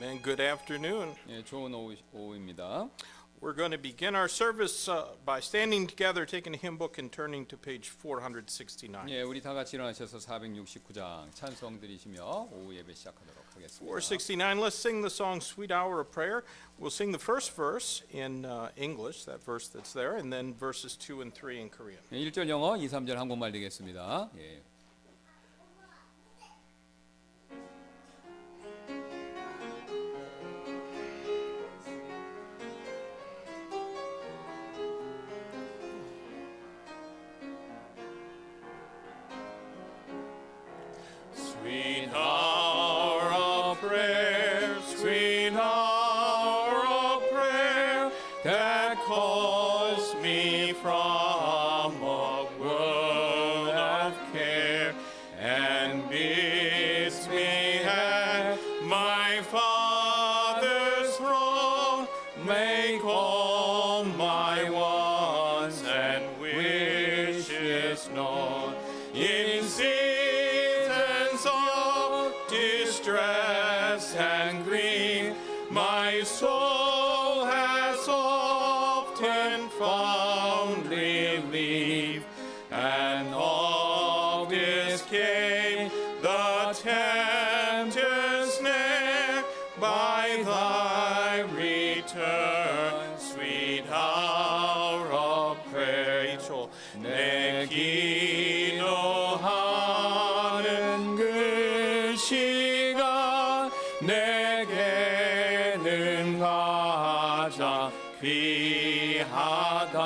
Amen. Good afternoon. 예, 좋은 오후입니다. We're going to begin our service by standing together, taking a hymn book and turning to page 469. 예, 우리 다 같이 일어나셔서 469장 찬송 드리시며 오후 예배 시작하도록 하겠습니다. 469, let's sing the song Sweet Hour of Prayer. We'll sing the first verse in English, that verse that's there, and then verses 2 and 3 in Korean. 예, 1절 영어, 2, 3절 한국말 되겠습니다. 예. Sweet hour of prayer, sweet hour of prayer, that calls me from a world of care, and bids me at my Father's throne make all my wants and wishes known. In seasons of distress and grief, my soul has often found relief, and of this came the tempter's snare by thy return, sweet hour of prayer. 내 기도하는 그 시간 내게는 가장 귀하다.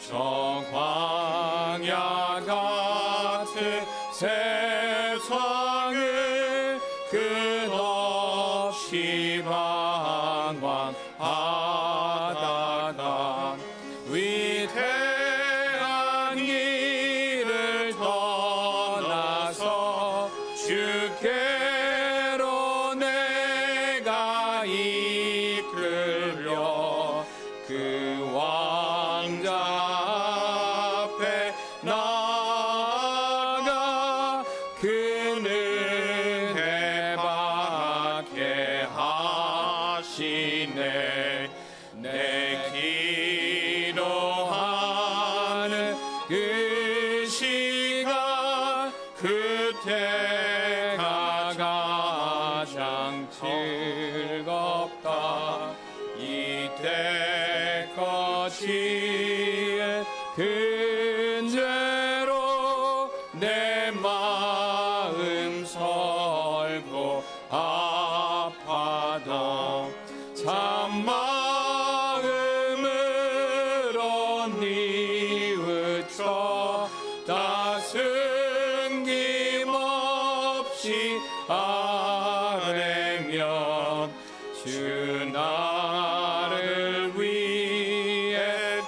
저 광야 같은 세상을 끝없이 방황하다가 위대한 길을 떠나서 주께로 내가 이끌려 그 왕자 앞에 나아가 그는 해받게 하시네. 내 기도하는 그 시간 그때가 가장 즐겁다. 이때까지의 근죄로 내 마음 설고 아파도 참 마음으로 뉘우쳐 다승 김없이 아뢰면 주 나를 위해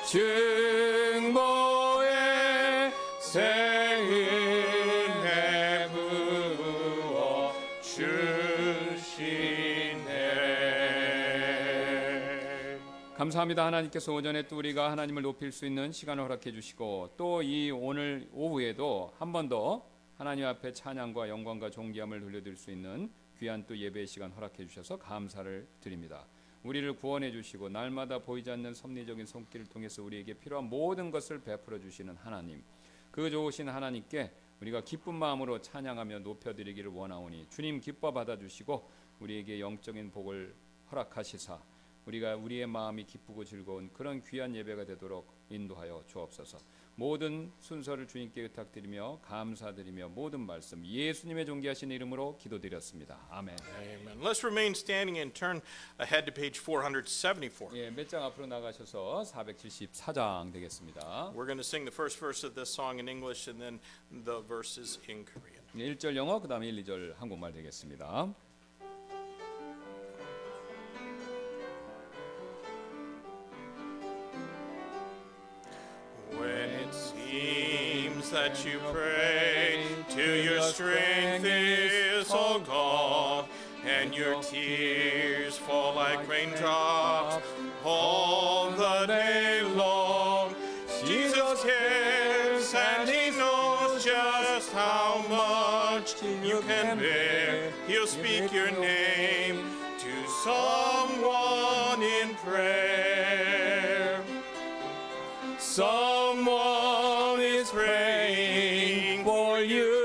증거에 새 은혜 부어 주시네. 감사합니다. 하나님께서 오전에 또 우리가 하나님을 높일 수 있는 시간을 허락해 주시고 또 이 오늘 오후에도 한 번 더 하나님 앞에 찬양과 영광과 존귀함을 돌려드릴 수 있는 귀한 또 예배의 시간 허락해 주셔서 감사를 드립니다. 우리를 구원해 주시고 날마다 보이지 않는 섭리적인 손길을 통해서 우리에게 필요한 모든 것을 베풀어 주시는 하나님, 그 좋으신 하나님께 우리가 기쁜 마음으로 찬양하며 높여드리기를 원하오니 주님 기뻐 받아주시고 우리에게 영적인 복을 허락하시사 우리가 우리의 마음이 기쁘고 즐거운 그런 귀한 예배가 되도록 인도하여 주옵소서. 모든 순서를 주님께 의탁드리며 감사드리며 모든 말씀 예수님의 존귀하신 이름으로 기도드렸습니다. 아멘. Amen. Let's remain standing and turn ahead to page 474. 예, 몇 장 앞으로 나가셔서 474장 되겠습니다. We're going to sing the first verse of this song in English and then the verses in Korean. 1절 영어 그다음에 1, 2절 한국말 되겠습니다. When it seems that you pray till your strength is all gone and your tears fall like raindrops all the day long, Jesus cares and He knows just how much you can bear. He'll speak your name to someone in prayer. Someone is praying for you.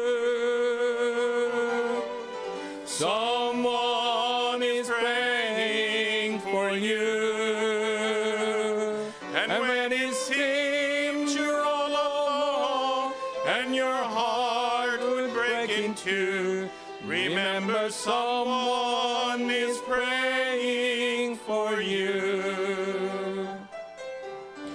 Someone is praying for you. And when it seems you're all alone and your heart would break in two, remember someone is praying for you.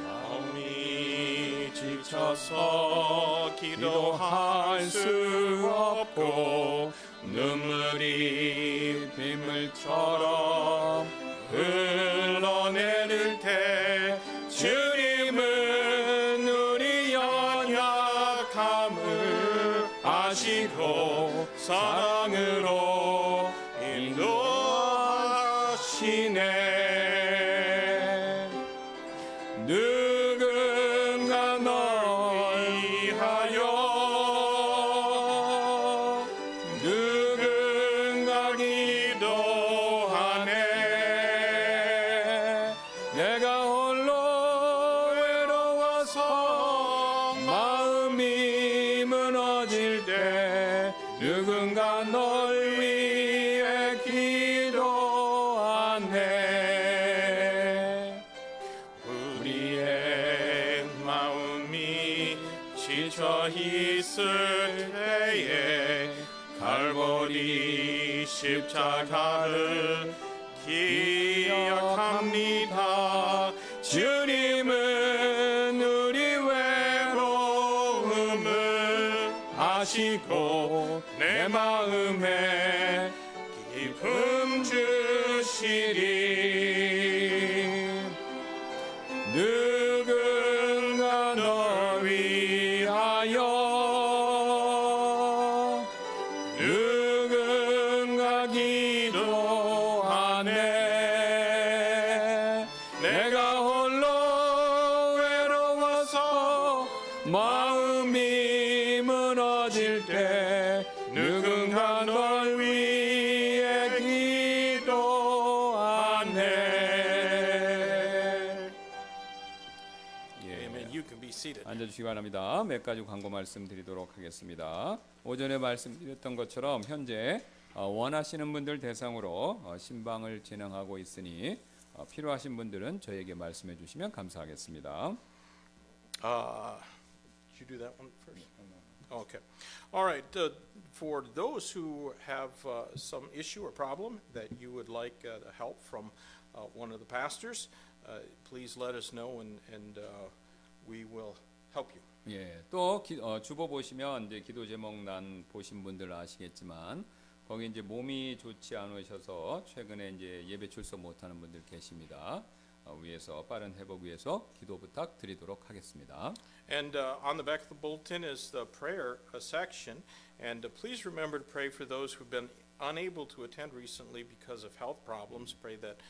마음이 지쳐서 기도할 수 없고 눈물이 빗물처럼 흘러내릴 때 주님은 우리 연약함을 아시고 사랑으로 인도하시네. 누군가 널 위하여 누군가 기도하네. 내가 홀로 외로워서 마음이 무너질 때 누군가 널 위해 기도하네. 우리의 마음이 지쳐 있을 때에 갈보리 십자가를 기억합니다. 주님은 우리 외로움을 아시고 내 마음에 기쁨 주시리. 누군가 널 위하여 누군가 기도하네. 내가 홀로 외로워서 마음이 무너질 때 누군가 널 위해 기도하네. Amen. You can be seated. 앉아주시기 바랍니다. 몇 가지 광고 말씀드리도록 하겠습니다. 오전에 말씀드렸던 것처럼 현재 원하시는 분들 대상으로 신방을 진행하고 있으니 필요하신 분들은 저에게 말씀해 주시면 감사하겠습니다. Did you do that one first? Okay. All right. For those who have some issue or problem that you would like help from one of the pastors, please let us know and we will help you. 예, 또 주보 보시면 이제 기도 제목란 보신 분들 아시겠지만 거기 이제 몸이 좋지 않으셔서 최근에 이제 예배 출석 못하는 분들 계십니다. 위해서 빠른 회복 위해서 기도 부탁드리도록 하겠습니다. And on the back of the bulletin is the prayer section, and please remember to pray for those who've been unable to attend recently because of health problems. Pray that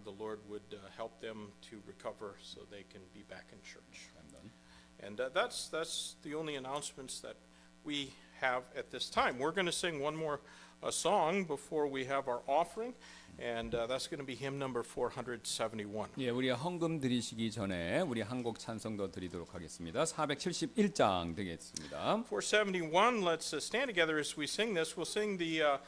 the Lord would help them to recover so they can be back in church. And that's the only announcements that we have at this time. We're going to sing one more song before we have our offering, and that's going to be hymn number 471. 예, 우리 헌금 드리시기 전에 우리 한 곡 찬송도 드리도록 하겠습니다. 471장 되겠습니다. 471. Let's stand together as we sing this. We'll sing the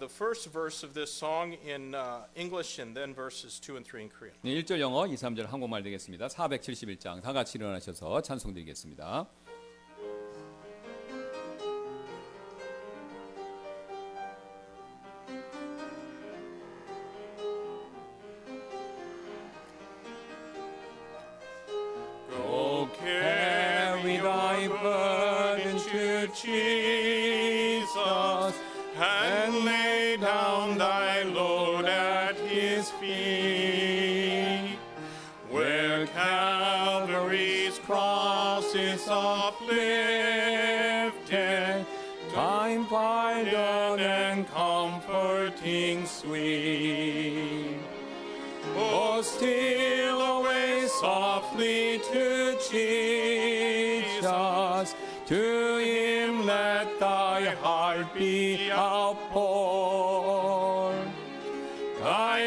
first verse of this song in English and then verses 2 and 3 in Korean. 네, 1절 영어, 2, 3절 한국말 되겠습니다. 471장 다 같이 일어나셔서 찬송 드리겠습니다. Go carry thy burden to Jesus and lay down thy load at his feet. Where Calvary's cross is uplifted, find pardon and comforting sweet. Oh, steal away softly to Jesus, to him let thy heart be outpoured.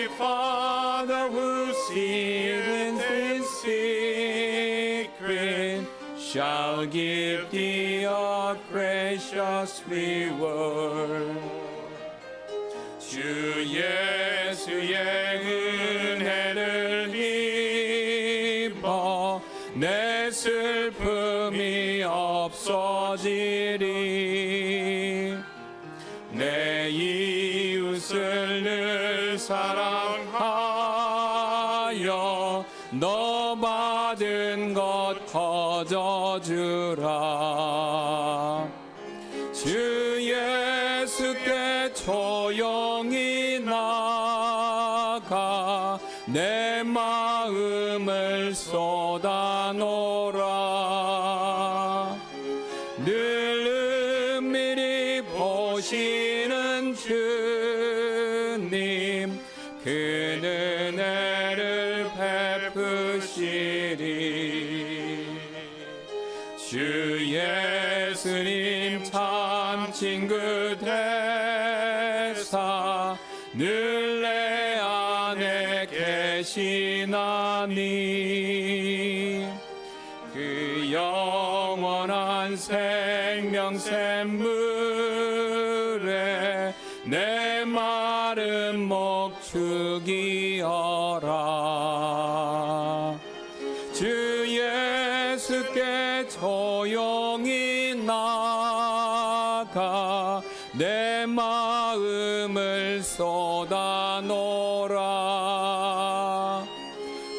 Thy Father who seeth in secret shall give thee a precious reward. 주 예수의 은혜를 입어 내 슬픔이 없어지리. 내 이웃을 늘 사랑하여 너 받은 것 거저주라. 주 예수께 조용히 나가 내 마음을 쏟아놓으라. 늘 은밀히 보시는 주님 그는 은혜를 베푸시리. 주 예수님 참 친구 되사 늘 내 안에 계시나니 그 영원한 생명 샘물에 내 마른 목 죽이어라. 주 예수께 조용히 나가 내 마음을 쏟아놓으라.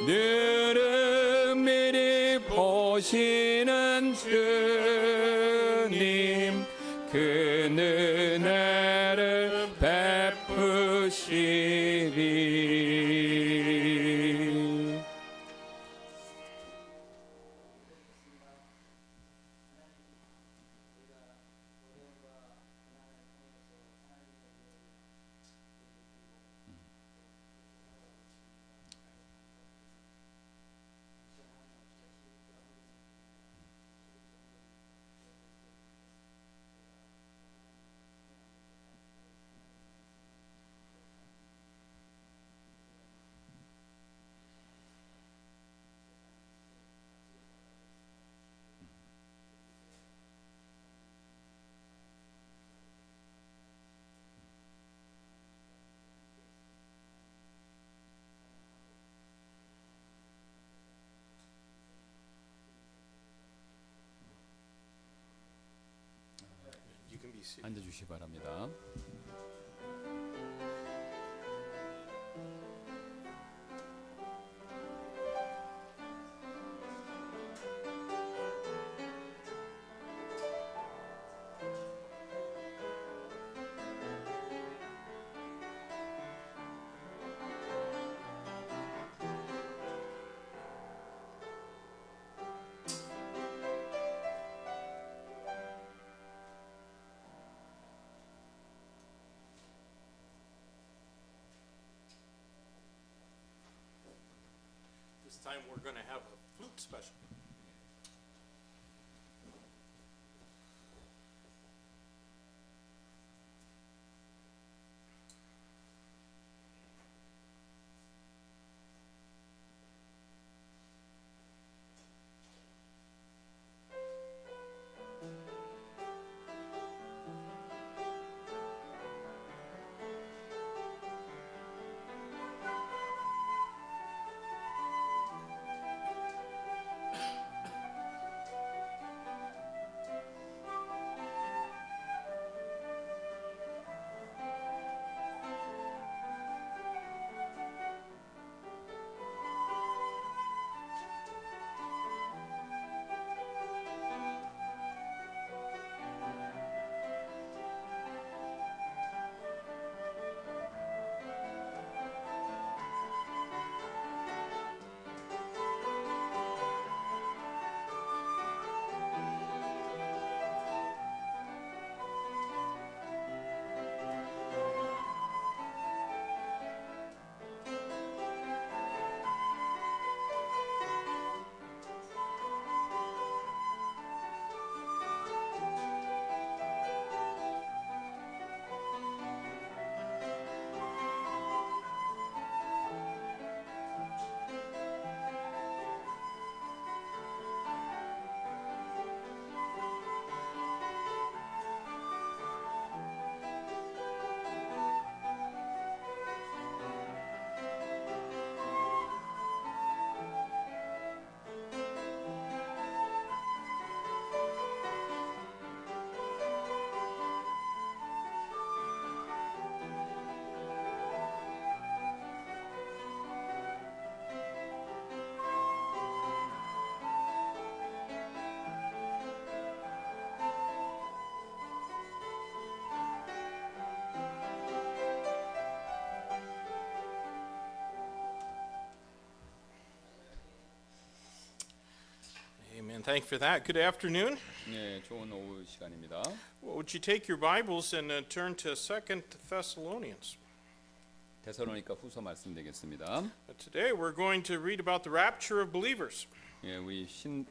늘 은밀히 보시는 주님 그는 은혜를 베푸시리. You can be seated. 앉아주시기 바랍니다. This time we're going to have a flute special. Amen. Thank you for that. Good afternoon. 네, 좋은 오후 시간입니다. Well, would you take your Bibles and turn to 2 Thessalonians? 데살로니가 후서 말씀 되겠습니다. Today we're going to read about the rapture of believers. 예, 우리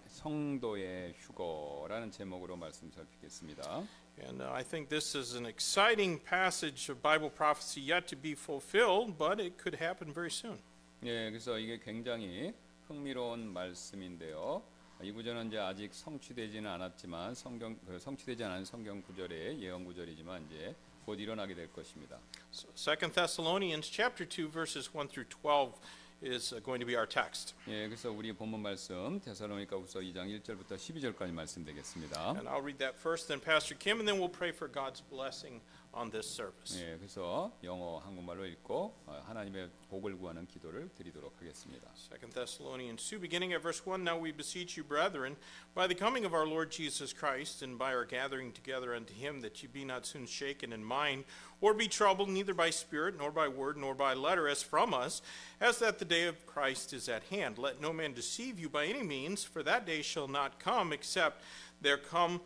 성도의 휴거라는 제목으로 말씀 살피겠습니다. And I think this is an exciting passage of Bible prophecy yet to be fulfilled, but it could happen very soon. 예, 그래서 이게 굉장히 흥미로운 말씀인데요. 이 구절은 이제 아직 성취되지는 않았지만 성취되지 않은 성경 구절의 예언 구절이지만 이제 곧 일어나게 될 것입니다. So 2 Thessalonians chapter 2 verses 1 through 12 is going to be our text. 예, 그래서 우리 본문 말씀 데살로니가후서 2장 1절부터 12절까지 말씀 되겠습니다. And I'll read that first, then Pastor Kim, and then we'll pray for God's blessing on this service. 예, 그래서 영어 한국말로 읽고 하나님의 복을 구하는 기도를 드리도록 하겠습니다. 2 Thessalonians 2, beginning at verse 1, Now we beseech you, brethren, by the coming of our Lord Jesus Christ, and by our gathering together unto him, that ye be not soon shaken in mind, or be troubled, neither by spirit, nor by word, nor by letter, as from us, as that the day of Christ is at hand. Let no man deceive you by any means, for that day shall not come, except there come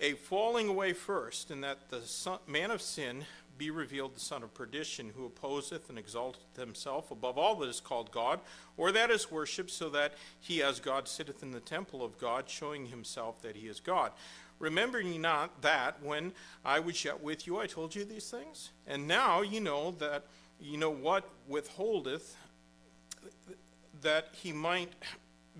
a falling away first, and that the man of sin be revealed, the son of perdition, who opposeth and exalteth himself above all that is called God, or that is worshipped, so that he as God sitteth in the temple of God, showing himself that he is God. Remember ye not that when I was yet with you I told you these things? And now ye know what withholdeth, that he might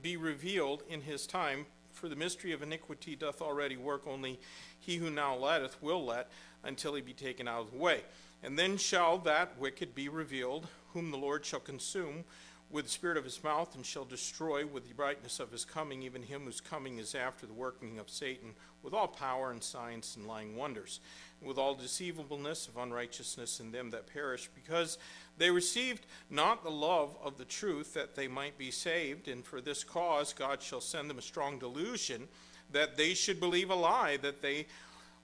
be revealed in his time. For the mystery of iniquity doth already work, only he who now letteth will let, until he be taken out of the way. And then shall that wicked be revealed, whom the Lord shall consume with the spirit of his mouth, and shall destroy with the brightness of his coming, even him whose coming is after the working of Satan, with all power and signs and lying wonders, and with all deceivableness of unrighteousness in them that perish, because they received not the love of the truth, that they might be saved. And for this cause God shall send them a strong delusion, that they should believe a lie, that they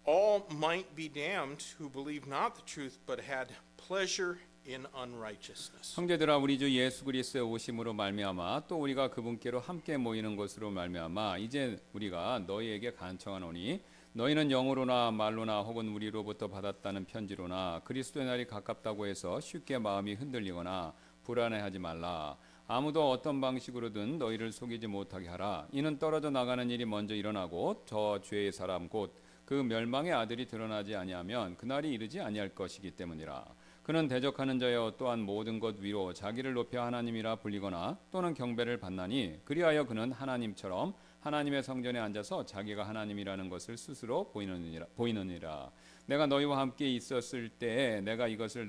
all might be damned, who believed not the truth, but had pleasure in unrighteousness. 형제들아, 우리 주 예수 그리스도의 오심으로 말미암아 또 우리가 그분께로 함께 모이는 것으로 말미암아 이제 우리가 너희에게 간청하노니, 너희는 영으로나 말로나 혹은 우리로부터 받았다는 편지로나 그리스도의 날이 가깝다고 해서 쉽게 마음이 흔들리거나 불안해하지 말라. 아무도 어떤 방식으로든 너희를 속이지 못하게 하라. 이는 떨어져 나가는 일이 먼저 일어나고 저 죄의 사람 곧 그 멸망의 아들이 드러나지 아니하면 그날이 이르지 아니할 것이기 때문이라. 그는 대적하는 자여 또한 모든 것 위로 자기를 높여 하나님이라 불리거나 또는 경배를 받나니, 그리하여 그는 하나님처럼 하나님의 성전에 앉아서 자기가 하나님이라는 것을 스스로 보이느니라. 내가 너희와 함께 있었을 때에 내가 이것들을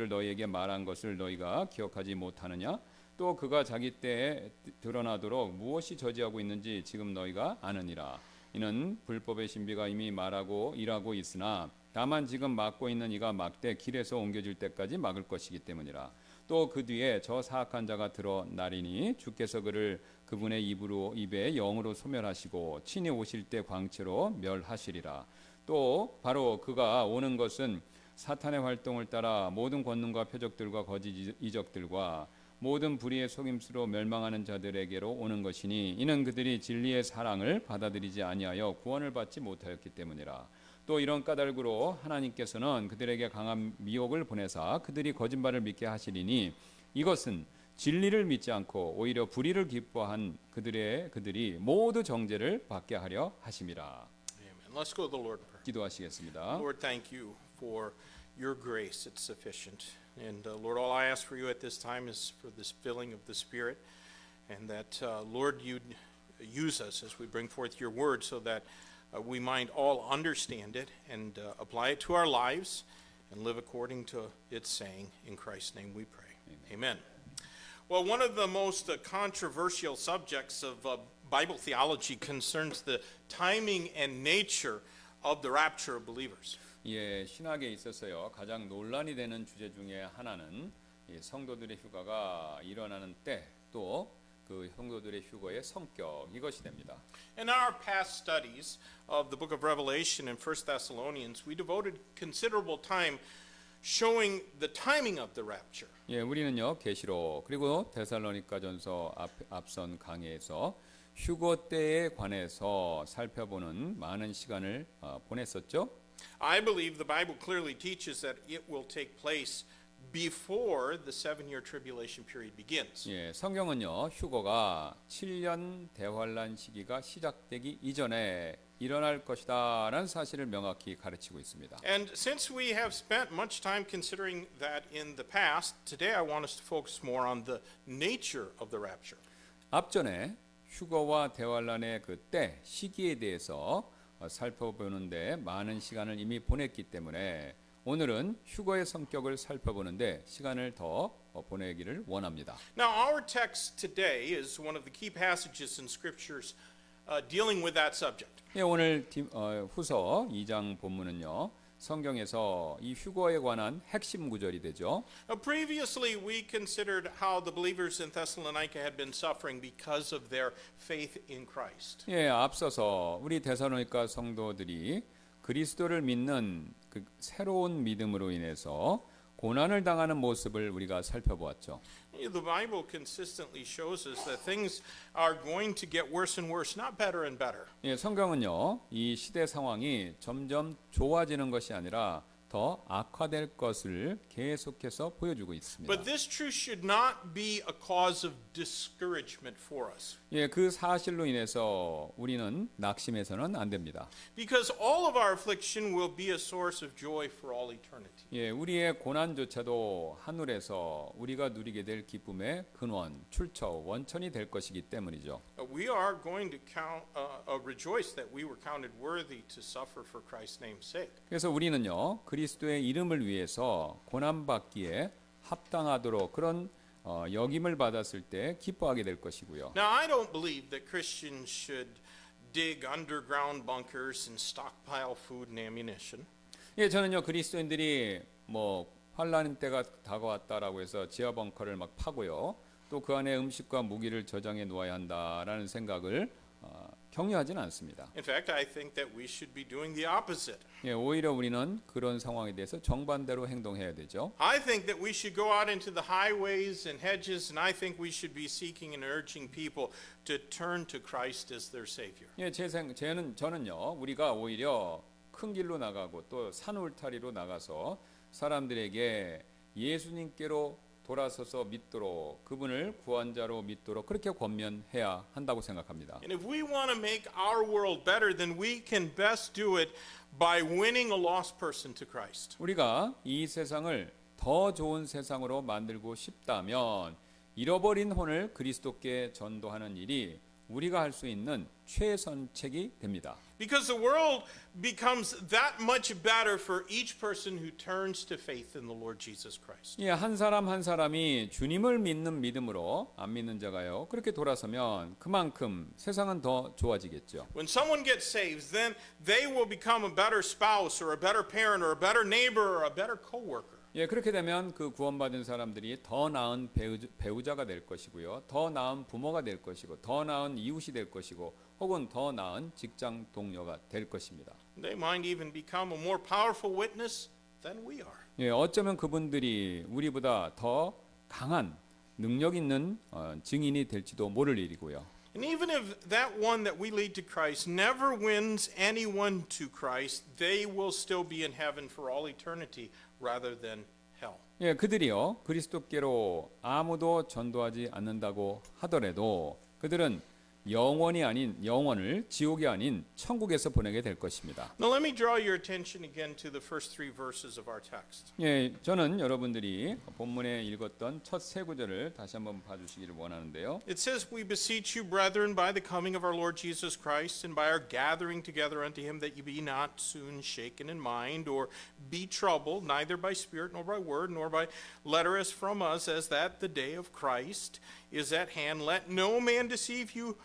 너희에게 말한 것을 너희가 기억하지 못하느냐? 또 그가 자기 때에 드러나도록 무엇이 저지하고 있는지 지금 너희가 아느니라. 이는 불법의 신비가 이미 말하고 일하고 있으나 다만 지금 막고 있는 이가 막되 길에서 옮겨질 때까지 막을 것이기 때문이라. 또 그 뒤에 저 사악한 자가 드러나리니 주께서 그를 그분의 입에 영으로 소멸하시고 친히 오실 때 광채로 멸하시리라. 또 바로 그가 오는 것은 사탄의 활동을 따라 모든 권능과 표적들과 거짓 이적들과 모든 불의의 속임수로 멸망하는 자들에게로 오는 것이니, 이는 그들이 진리의 사랑을 받아들이지 아니하여 구원을 받지 못하였기 때문이라. 또 이런 까닭으로 하나님께서는 그들에게 강한 미혹을 보내사 그들이 거짓말을 믿게 하시리니, 이것은 진리를 믿지 않고 오히려 불의를 기뻐한 그들이 모두 정죄를 받게 하려 하심이라. Amen. Let's go to the Lord in prayer. 기도하시겠습니다. Lord, thank you for your grace. It's sufficient. And Lord, all I ask for you at this time is for this filling of the Spirit, and that, Lord, you'd use us as we bring forth your word, so that we might all understand it and apply it to our lives and live according to its saying. In Christ's name we pray. Amen. Well, one of the most controversial subjects of Bible theology concerns the timing and nature of the rapture of believers. 예, 신학에 있어서요 가장 논란이 되는 주제 중에 하나는 성도들의 휴가가 일어나는 때, 또 그 성도들의 휴거의 성격, 이것이 됩니다. In our past studies of the book of Revelation and 1 Thessalonians, we devoted considerable time showing the timing of the rapture. 예, 우리는요 계시록 그리고 데살로니가전서 앞선 강의에서 휴거 때에 관해서 살펴보는 많은 시간을 보냈었죠. I believe the Bible clearly teaches that it will take place before the 7-year tribulation period begins. 예, 성경은요 휴거가 7년 대환란 시기가 시작되기 이전에 일어날 것이다라는 사실을 명확히 가르치고 있습니다. And since we have spent much time considering that in the past, today I want us to focus more on the nature of the rapture. 앞전에 휴거와 대환란의 그 때 시기에 대해서 살펴보는데 많은 시간을 이미 보냈기 때문에 오늘은 휴거의 성격을 살펴보는데 시간을 더 보내기를 원합니다. Now, our text today is one of the key passages in scriptures dealing with that subject. 예, 오늘 후서 2장 본문은요. 성경에서 이 휴거에 관한 핵심 구절이 되죠. Previously, we considered how the believers in Thessalonica had been suffering because of their faith in Christ. 예, 앞서서 우리 데살로니가 성도들이 그리스도를 믿는 그 새로운 믿음으로 인해서 고난을 당하는 모습을 우리가 살펴보았죠. The Bible consistently shows us that things are going to get worse and worse, not better and better. 예, 성경은요, 이 시대 상황이 점점 좋아지는 것이 아니라 더 악화될 것을 계속해서 보여주고 있습니다. But this truth should not be a cause of discouragement for us. 예, 그 사실로 인해서 우리는 낙심해서는 안 됩니다. Because all of our affliction will be a source of joy for all eternity. 예, 우리의 고난조차도 하늘에서 우리가 누리게 될 기쁨의 근원, 출처, 원천이 될 것이기 때문이죠. We are going to rejoice that we were counted worthy to suffer for Christ's name's sake. 그래서 우리는요, 그리스도의 이름을 위해서 고난받기에 합당하도록 그런 역임을 받았을 때 기뻐하게 될 것이고요. Now, I don't believe that Christians should dig underground bunkers and stockpile food and ammunition. 예, 저는요 그리스도인들이 뭐 환란 때가 다가왔다라고 해서 지하 벙커를 막 파고요, 또 그 안에 음식과 무기를 저장해 놓아야 한다라는 생각을 격려하지는 않습니다. In fact, I think that we should be doing the opposite. 예, 오히려 우리는 그런 상황에 대해서 정반대로 행동해야 되죠. I think that we should go out into the highways and hedges, and I think we should be seeking and urging people to turn to Christ as their Savior. 예, 저는요 우리가 오히려 큰 길로 나가고 또 산 울타리로 나가서 사람들에게 예수님께로 돌아서서 믿도록, 그분을 구원자로 믿도록 그렇게 권면해야 한다고 생각합니다. And if we want to make our world better, then we can best do it by winning a lost person to Christ. 우리가 이 세상을 더 좋은 세상으로 만들고 싶다면 잃어버린 혼을 그리스도께 전도하는 일이 우리가 할 수 있는 최선책이 됩니다. Because the world becomes that much better for each person who turns to faith in the Lord Jesus Christ. 예, 한 사람 한 사람이 주님을 믿는 믿음으로 안 믿는 자가요, 그렇게 돌아서면 그만큼 세상은 더 좋아지겠죠. When someone gets saved, then they will become a better spouse or a better parent or a better neighbor or a better coworker. 예, 그렇게 되면 그 구원받은 사람들이 더 나은 배우자가 될 것이고요, 더 나은 부모가 될 것이고, 더 나은 이웃이 될 것이고, 혹은 더 나은 직장 동료가 될 것입니다. They might even become a more powerful witness than we are. 예, 어쩌면 그분들이 우리보다 더 강한 능력 있는 증인이 될지도 모를 일이고요. And even if that one that we lead to Christ never wins anyone to Christ, they will still be in heaven for all eternity rather than hell. 예, 그들이요 그리스도께로 아무도 전도하지 않는다고 하더라도 그들은 영원을 지옥이 아닌 천국에서 보내게 될 것입니다. Now let me draw your attention again to the first 3 verses of our text. 예, 저는 여러분들이 본문에 읽었던 첫 세 구절을 다시 한번 봐주시기를 원하는데요. It says, "We beseech you, brethren, by the coming of our Lord Jesus Christ, and by our gathering together unto him, that ye be not soon shaken in mind, or be troubled, neither by spirit, nor by word, nor by letter as from us, as that the day of Christ is at hand. Let no man deceive you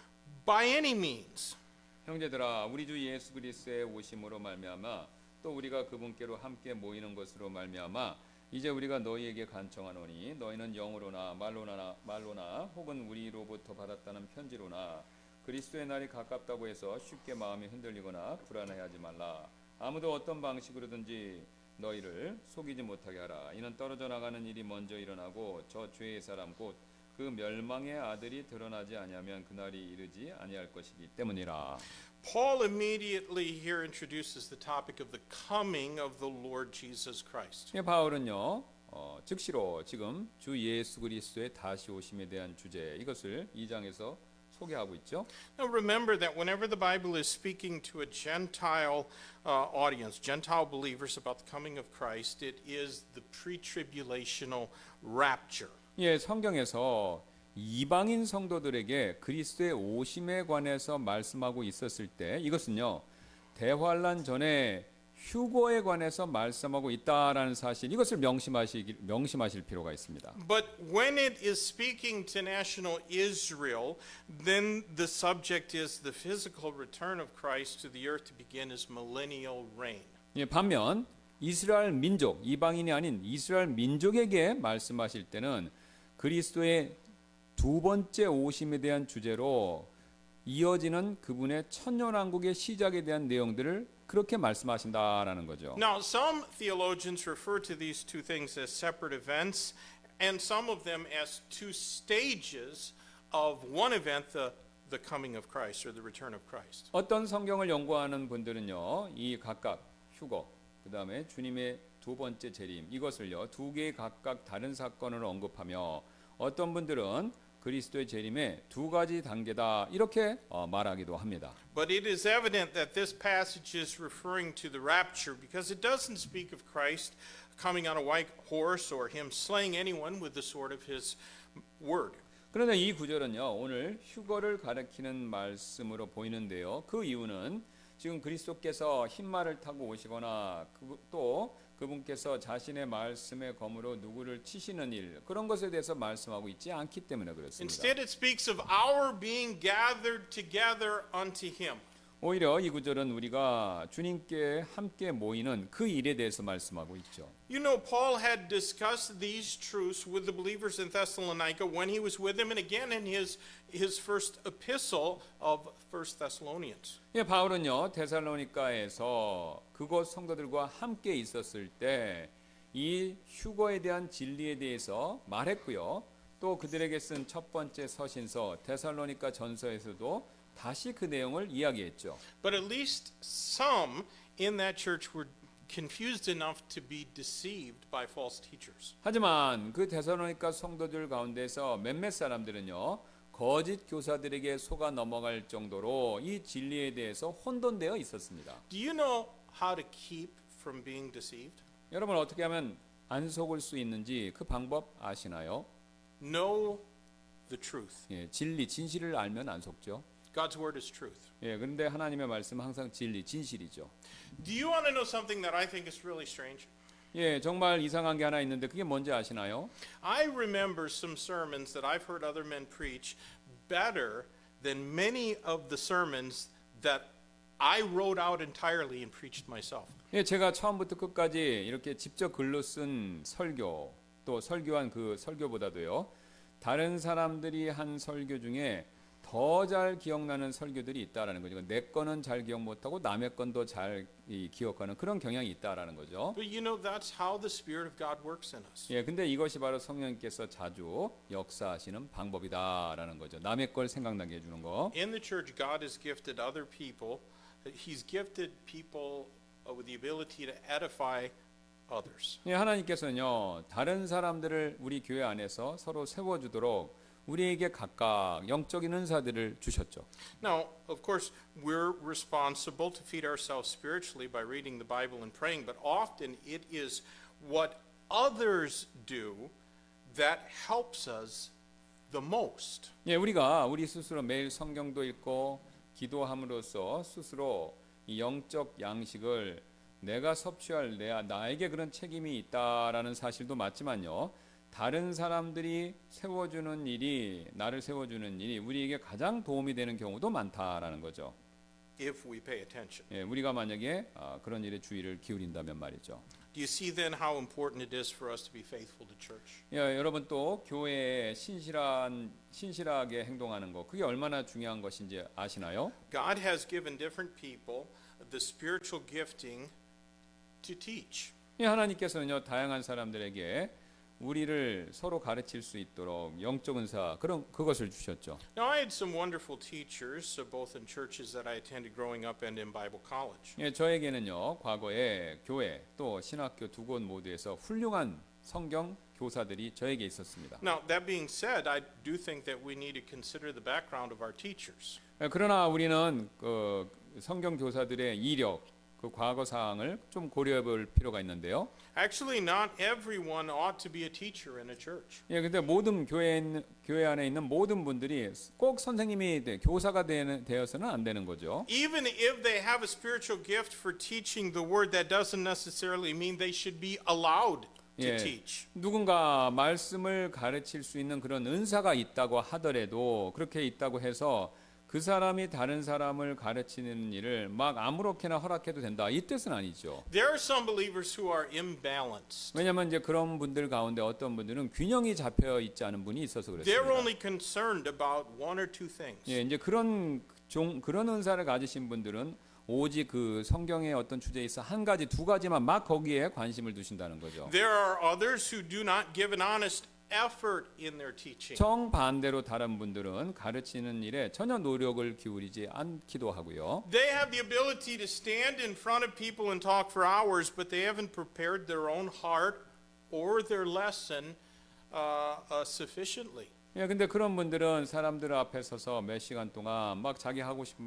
by any means." 형제들아, 우리 주 예수 그리스도의 오심으로 말미암아 또 우리가 그분께로 함께 모이는 것으로 말미암아 이제 우리가 너희에게 간청하노니 너희는 영으로나 말로나 혹은 우리로부터 받았다는 편지로나 그리스도의 날이 가깝다고 해서 쉽게 마음이 흔들리거나 불안해하지 말라. 아무도 어떤 방식으로든지 너희를 속이지 못하게 하라. 이는 떨어져 나가는 일이 먼저 일어나고 저 죄의 사람 곧 그 멸망의 아들이 드러나지 아니하면 그날이 이르지 아니할 것이기 때문이라. Paul immediately here introduces the topic of the coming of the Lord Jesus Christ. 예, 바울은요 즉시로 지금 주 예수 그리스도의 다시 오심에 대한 주제 이것을 2장에서 소개하고 있죠. Now remember that whenever the Bible is speaking to a Gentile audience, Gentile believers about the coming of Christ, it is the pre-tribulational rapture. 예, 성경에서 이방인 성도들에게 그리스도의 오심에 관해서 말씀하고 있었을 때 이것은요 대환란 전에 휴거에 관해서 말씀하고 있다라는 사실 이것을 명심하실 필요가 있습니다. But when it is speaking to national Israel, then the subject is the physical return of Christ to the earth to begin his millennial reign. 예, 반면 이스라엘 민족, 이방인이 아닌 이스라엘 민족에게 말씀하실 때는 그리스도의 두 번째 오심에 대한 주제로 이어지는 그분의 천년왕국의 시작에 대한 내용들을 그렇게 말씀하신다라는 거죠. Now, some theologians refer to these two things as separate events, and some of them as two stages of one event, the coming of Christ or the return of Christ. 어떤 성경을 연구하는 분들은요, 이 각각 휴거, 그 다음에 주님의 두 번째 재림 이것을요 두 개의 각각 다른 사건을 언급하며 어떤 분들은 그리스도의 재림의 두 가지 단계다 이렇게 말하기도 합니다. But it is evident that this passage is referring to the rapture because it doesn't speak of Christ coming on a white horse or him slaying anyone with the sword of his word. 그런데 이 구절은요 오늘 휴거를 가리키는 말씀으로 보이는데요. 그 이유는 지금 그리스도께서 흰 말을 타고 오시거나 또 그분께서 자신의 말씀의 검으로 누구를 치시는 일 그런 것에 대해서 말씀하고 있지 않기 때문에 그렇습니다. Instead it speaks of our being gathered together unto him. 오히려 이 구절은 우리가 주님께 함께 모이는 그 일에 대해서 말씀하고 있죠. You know, Paul had discussed these truths with the believers in Thessalonica when he was with them and again in his first epistle of 1 Thessalonians. 예, 바울은요 데살로니가에서 그곳 성도들과 함께 있었을 때 이 휴거에 대한 진리에 대해서 말했고요. 또 그들에게 쓴 첫 번째 서신서 데살로니가 전서에서도 다시 그 내용을 이야기했죠. But at least some in that church were confused enough to be deceived by false teachers. 하지만 그 데살로니가 성도들 가운데서 몇몇 사람들은요 거짓 교사들에게 속아 넘어갈 정도로 이 진리에 대해서 혼돈되어 있었습니다. Do you know how to keep from being deceived? 여러분 어떻게 하면 안 속을 수 있는지 그 방법 아시나요? Know the truth. 예, 진리, 진실을 알면 안 속죠. God's word is truth. 예, 그런데 하나님의 말씀은 항상 진리, 진실이죠. Do you want to know something that I think is really strange? 예, 정말 이상한 게 하나 있는데 그게 뭔지 아시나요? I remember some sermons that I've heard other men preach better than many of the sermons that I wrote out entirely and preached myself. 예, 제가 처음부터 끝까지 이렇게 직접 글로 쓴 설교, 또 설교한 그 설교보다도요, 다른 사람들이 한 설교 중에 더 잘 기억나는 설교들이 있다라는 거죠. 내 거는 잘 기억 못하고 남의 건 더 잘 기억하는 그런 경향이 있다라는 거죠. But you know, that's how the Spirit of God works in us. 예, 근데 이것이 바로 성령께서 자주 역사하시는 방법이다라는 거죠. 남의 걸 생각나게 해주는 거. In the church, God has gifted other people. He's gifted people with the ability to edify others. 예, 하나님께서는요 다른 사람들을 우리 교회 안에서 서로 세워주도록 우리에게 각각 영적인 은사들을 주셨죠. Now, of course, we're responsible to feed ourselves spiritually by reading the Bible and praying, but often it is what others do that helps us the most. 예, 우리 스스로 매일 성경도 읽고 기도함으로써 스스로 이 영적 양식을 내가 섭취할 나에게 그런 책임이 있다라는 사실도 맞지만요. 다른 사람들이 세워주는 일이 나를 세워주는 일이 우리에게 가장 도움이 되는 경우도 많다라는 거죠. If we pay attention. 예, 우리가 만약에 그런 일에 주의를 기울인다면 말이죠. Do you see then how important it is for us to be faithful to church? 예, 여러분 또 교회에 신실하게 행동하는 거 그게 얼마나 중요한 것인지 아시나요? God has given different people the spiritual gifting to teach. 예, 하나님께서는요 다양한 사람들에게 우리를 서로 가르칠 수 있도록 영적 은사 그것을 주셨죠. Now, I had some wonderful teachers, both in churches that I attended growing up and in Bible college. 예, 저에게는요 과거에 교회 또 신학교 두 곳 모두에서 훌륭한 성경 교사들이 저에게 있었습니다. Now, that being said, I do think that we need to consider the background of our teachers. 예, 그러나 우리는 그 성경 교사들의 이력, 그 과거 사항을 좀 고려해볼 필요가 있는데요. Actually, not everyone ought to be a teacher in a church. 예, 근데 모든 교회 안에 있는 모든 분들이 꼭 선생님이 교사가 되어서는 안 되는 거죠. Even if they have a spiritual gift for teaching the word, that doesn't necessarily mean they should be allowed to 예, teach. 누군가 말씀을 가르칠 수 있는 그런 은사가 있다고 하더라도 그렇게 있다고 해서 그 사람이 다른 사람을 가르치는 일을 막 아무렇게나 허락해도 된다 이 뜻은 아니죠. There are some believers who are imbalanced. 왜냐하면 이제 그런 분들 가운데 어떤 분들은 균형이 잡혀 있지 않은 분이 있어서 They're 그렇습니다. only concerned about one or two things. 예, 이제 그런 은사를 가지신 분들은 오직 그 성경의 어떤 주제에 있어 한 가지 두 가지만 막 거기에 관심을 두신다는 거죠. There are others who do not give an honest effort in their teaching. 정반대로 다른 분들은 가르치는 일에 전혀 노력을 기울이지 않기도 하고요. They have the ability to stand in front of people and talk for hours, but they haven't prepared their own heart or their lesson sufficiently. 예, 근데 그런 분들은 사람들 앞에 서서 몇 시간 동안 막 자기 하고 싶은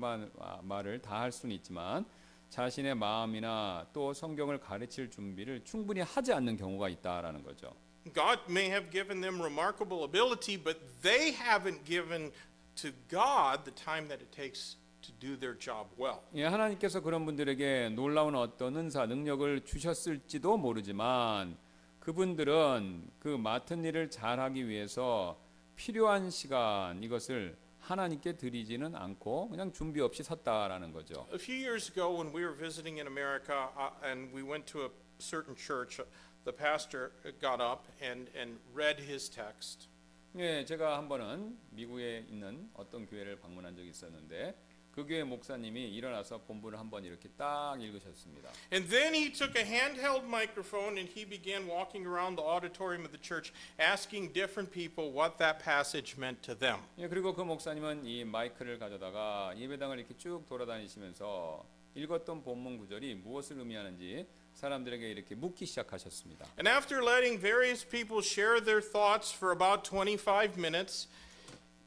말을 다 할 수는 있지만 자신의 마음이나 또 성경을 가르칠 준비를 충분히 하지 않는 경우가 있다라는 거죠. God may have given them remarkable ability, but they haven't given to God the time that it takes to do their job well. 예, 하나님께서 그런 분들에게 놀라운 어떤 은사, 능력을 주셨을지도 모르지만 그분들은 그 맡은 일을 잘하기 위해서 필요한 시간 이것을 하나님께 드리지는 않고 그냥 준비 없이 섰다라는 거죠. A few years ago when we were visiting in America and we went to a certain church, the pastor got up and read his text. 예, 제가 한 번은 미국에 있는 어떤 교회를 방문한 적이 있었는데 그 교회 목사님이 일어나서 본문을 한번 이렇게 딱 읽으셨습니다. And then he took a handheld microphone and he began walking around the auditorium of the church asking different people what that passage meant to them. 예, 그리고 그 목사님은 이 마이크를 가져다가 예배당을 이렇게 쭉 돌아다니시면서 읽었던 본문 구절이 무엇을 의미하는지 사람들에게 이렇게 묻기 시작하셨습니다. And after letting various people share their thoughts for about 25 minutes,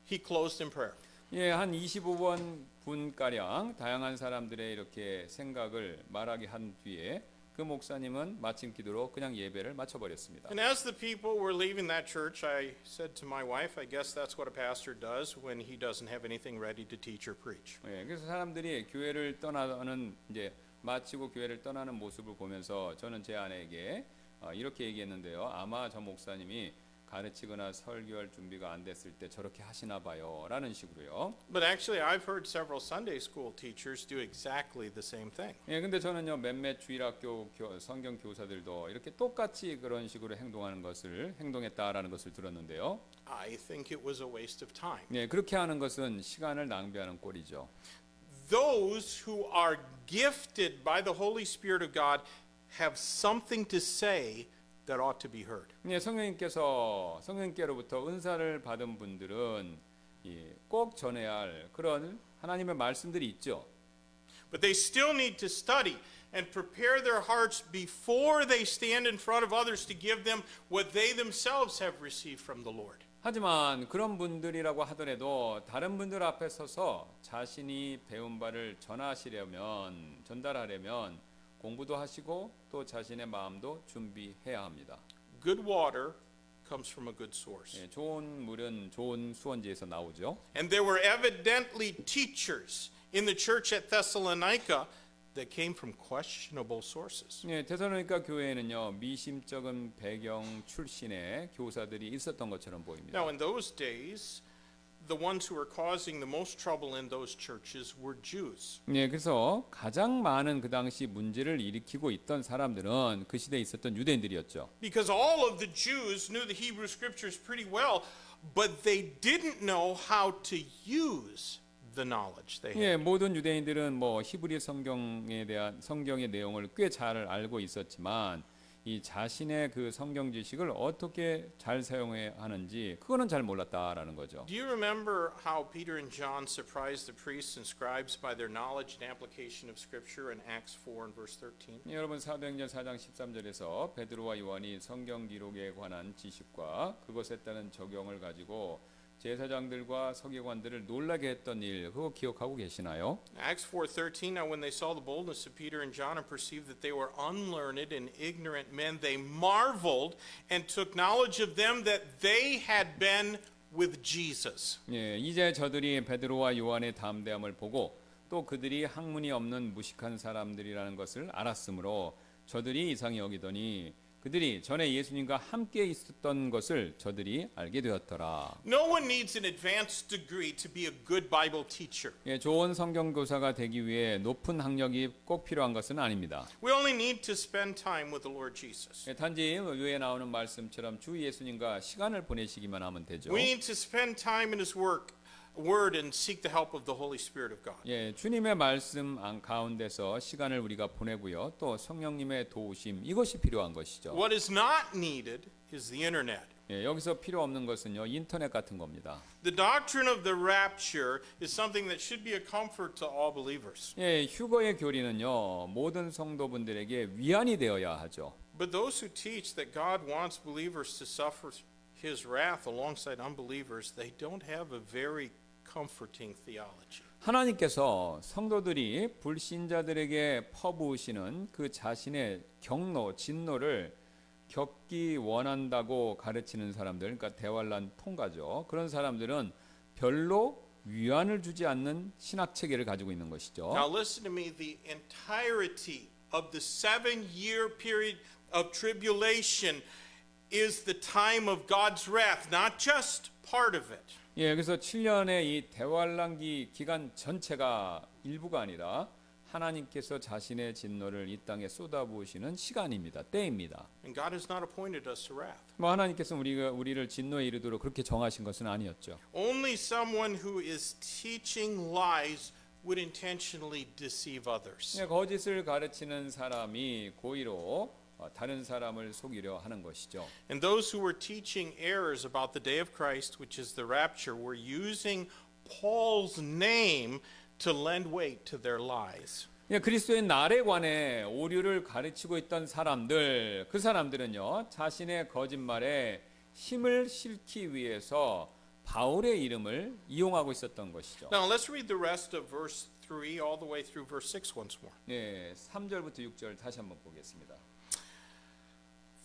he closed in prayer. 예, 한 25분 가량 다양한 사람들의 이렇게 생각을 말하게 한 뒤에 그 목사님은 마침 기도로 그냥 예배를 마쳐 버렸습니다. And as the people were leaving that church, I said to my wife, I guess that's what a pastor does when he doesn't have anything ready to teach or preach. 예, 그래서 사람들이 교회를 떠나는 이제 마치고 교회를 떠나는 모습을 보면서 저는 제 아내에게 이렇게 얘기했는데요. 아마 저 목사님이 가르치거나 설교할 준비가 안 됐을 때 저렇게 하시나 봐요라는 식으로요. But actually, I've heard several Sunday school teachers do exactly the same thing. 예, 근데 저는요 몇몇 주일학교 성경 교사들도 이렇게 똑같이 그런 식으로 행동했다라는 것을 들었는데요. I think it was a waste of time. 예, 그렇게 하는 것은 시간을 낭비하는 꼴이죠. Those who are gifted by the Holy Spirit of God have something to say that ought to be heard. 예, 성령님께로부터 은사를 받은 분들은 꼭 전해야 할 그런 하나님의 말씀들이 있죠. But they still need to study and prepare their hearts before they stand in front of others to give them what they themselves have received from the Lord. 하지만 그런 분들이라고 하더라도 다른 분들 앞에 서서 자신이 배운 바를 전달하려면 공부도 하시고 또 자신의 마음도 준비해야 합니다. Good water comes from a good source. 예, 좋은 물은 좋은 수원지에서 나오죠. And there were evidently teachers in the church at Thessalonica that came from questionable sources. 예, 데살로니가 교회에는요 미심쩍은 배경 출신의 교사들이 있었던 것처럼 보입니다. Now in those days, the ones who were causing the most trouble in those churches were Jews. 예, 그래서 가장 많은 그 당시 문제를 일으키고 있던 사람들은 그 시대에 있었던 유대인들이었죠. Because all of the Jews knew the Hebrew scriptures pretty well, but they didn't know how to use the knowledge they had. 예, 모든 유대인들은 뭐 히브리 성경에 대한 성경의 내용을 꽤 잘 알고 있었지만 이 자신의 그 성경 지식을 어떻게 잘 사용해야 하는지 그거는 잘 몰랐다라는 거죠. Do you remember how Peter and John surprised the priests and scribes by their knowledge and application of Scripture in Acts 4 and verse 13? 여러분 사도행전 4장 13절에서 베드로와 요한이 성경 기록에 관한 지식과 그것에 따른 적용을 가지고 제사장들과 서기관들을 놀라게 했던 일 그거 기억하고 계시나요? Acts 4:13. Now when they saw the boldness of Peter and John and perceived that they were unlearned and ignorant men, they marveled and took knowledge of them that they had been with Jesus. 예, 이제 저들이 베드로와 요한의 담대함을 보고 또 그들이 학문이 없는 무식한 사람들이라는 것을 알았으므로 저들이 이상히 여기더니 그들이 전에 예수님과 함께 있었던 것을 저들이 알게 되었더라. No one needs an advanced degree to be a good Bible teacher. 예, 좋은 성경 교사가 되기 위해 높은 학력이 꼭 필요한 것은 아닙니다. We only need to spend time with the Lord Jesus. 예, 단지 위에 나오는 말씀처럼 주 예수님과 시간을 보내시기만 하면 되죠. We need to spend time in His Word and seek the help of the Holy Spirit of God. 예, 주님의 말씀 가운데서 시간을 우리가 보내고요. 또 성령님의 도우심 이것이 필요한 것이죠. What is not needed is the internet. 예, 여기서 필요 없는 것은요. 인터넷 같은 겁니다. The doctrine of the rapture is something that should be a comfort to all believers. 예, 휴거의 교리는요. 모든 성도분들에게 위안이 되어야 하죠. But those who teach that God wants believers to suffer His wrath alongside unbelievers, they don't have a very comforting theology. 하나님께서 성도들이 불신자들에게 퍼부으시는 그 자신의 경로, 진노를 겪기 원한다고 가르치는 사람들, 그러니까 대환란 통가죠. 그런 사람들은 별로 위안을 주지 않는 신학 체계를 가지고 있는 것이죠. Now listen to me, the entirety of the 7-year period of tribulation is the time of God's wrath, not just part of it. 예, 그래서 7년의 이 대환란기 기간 전체가 일부가 아니라 하나님께서 자신의 진노를 이 땅에 쏟아부으시는 시간입니다. 때입니다. And God has not appointed us to wrath. 뭐 하나님께서 우리를 진노에 이르도록 그렇게 정하신 것은 아니었죠. Only someone who is teaching lies would intentionally deceive others. 예, 거짓을 가르치는 사람이 고의로 다른 사람을 속이려 하는 것이죠. And those who were teaching errors about the day of Christ, which is the rapture, were using Paul's name to lend weight to their lies. 예, 그리스도의 날에 관해 오류를 가르치고 있던 사람들, 그 사람들은요, 자신의 거짓말에 힘을 실기 위해서 바울의 이름을 이용하고 있었던 것이죠. Now let's read the rest of verse 3 all the way through verse 6 once more. 예, 3절부터 6절 다시 한번 보겠습니다.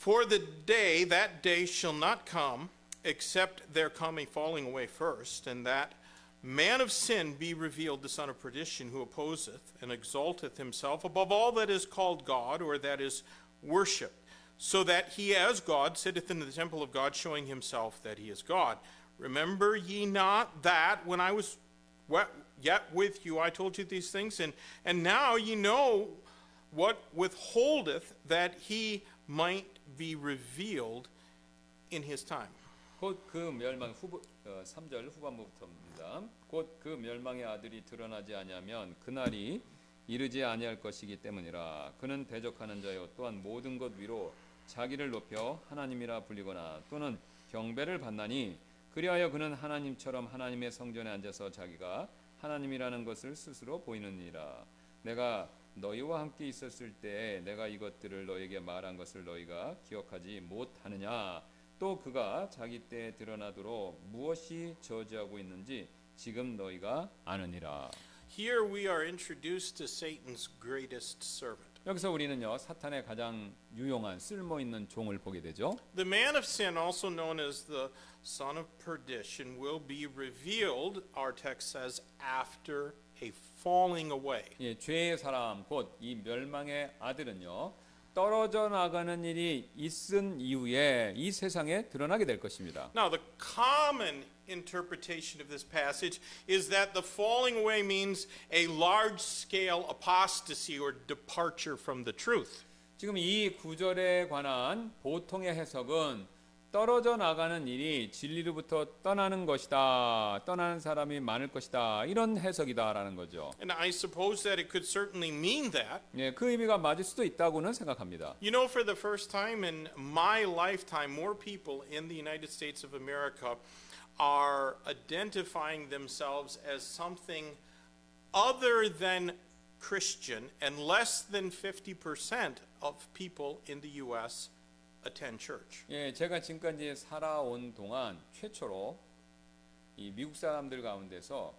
For that day shall not come, except their coming falling away first, and that man of sin be revealed, the son of perdition, who opposeth and exalteth himself above all that is called God, or that is worshipped, so that he as God sitteth in the temple of God, showing himself that he is God. Remember ye not that when I was yet with you, I told you these things, and now ye know what withholdeth that he might be revealed in his time. 곧 그 멸망 3절 후반부터입니다. 곧 그 멸망의 아들이 드러나지 아니하면 그날이 이르지 아니할 것이기 때문이라. 그는 대적하는 자요 또한 모든 것 위로 자기를 높여 하나님이라 불리거나 또는 경배를 받나니 그리하여 그는 하나님처럼 하나님의 성전에 앉아서 자기가 하나님이라는 것을 스스로 보이느니라. 내가 너희와 함께 있었을 때 내가 이것들을 너희에게 말한 것을 너희가 기억하지 못하느냐. 또 그가 자기 때에 드러나도록 무엇이 저지하고 있는지 지금 너희가 아느니라. Here we are introduced to Satan's greatest servant. 여기서 우리는요 사탄의 가장 유용한 쓸모 있는 종을 보게 되죠. The man of sin, also known as the son of perdition, will be revealed, our text says, after a falling away. 예, 죄의 사람 곧 이 멸망의 아들은요 떨어져 나가는 일이 있은 이후에 이 세상에 드러나게 될 것입니다. Now, the common interpretation of this passage is that the falling away means a large-scale apostasy or departure from the truth. 지금 이 구절에 관한 보통의 해석은 떨어져 나가는 일이 진리로부터 떠나는 것이다. 떠나는 사람이 많을 것이다. 이런 해석이다라는 거죠. And I suppose that it could certainly mean that. 예, 그 의미가 맞을 수도 있다고는 생각합니다. You know, for the first time in my lifetime, more people in the United States of America are identifying themselves as something other than Christian, and less than 50% of people in the U.S. attend church. 예, 제가 지금까지 살아온 동안 최초로 이 미국 사람들 가운데서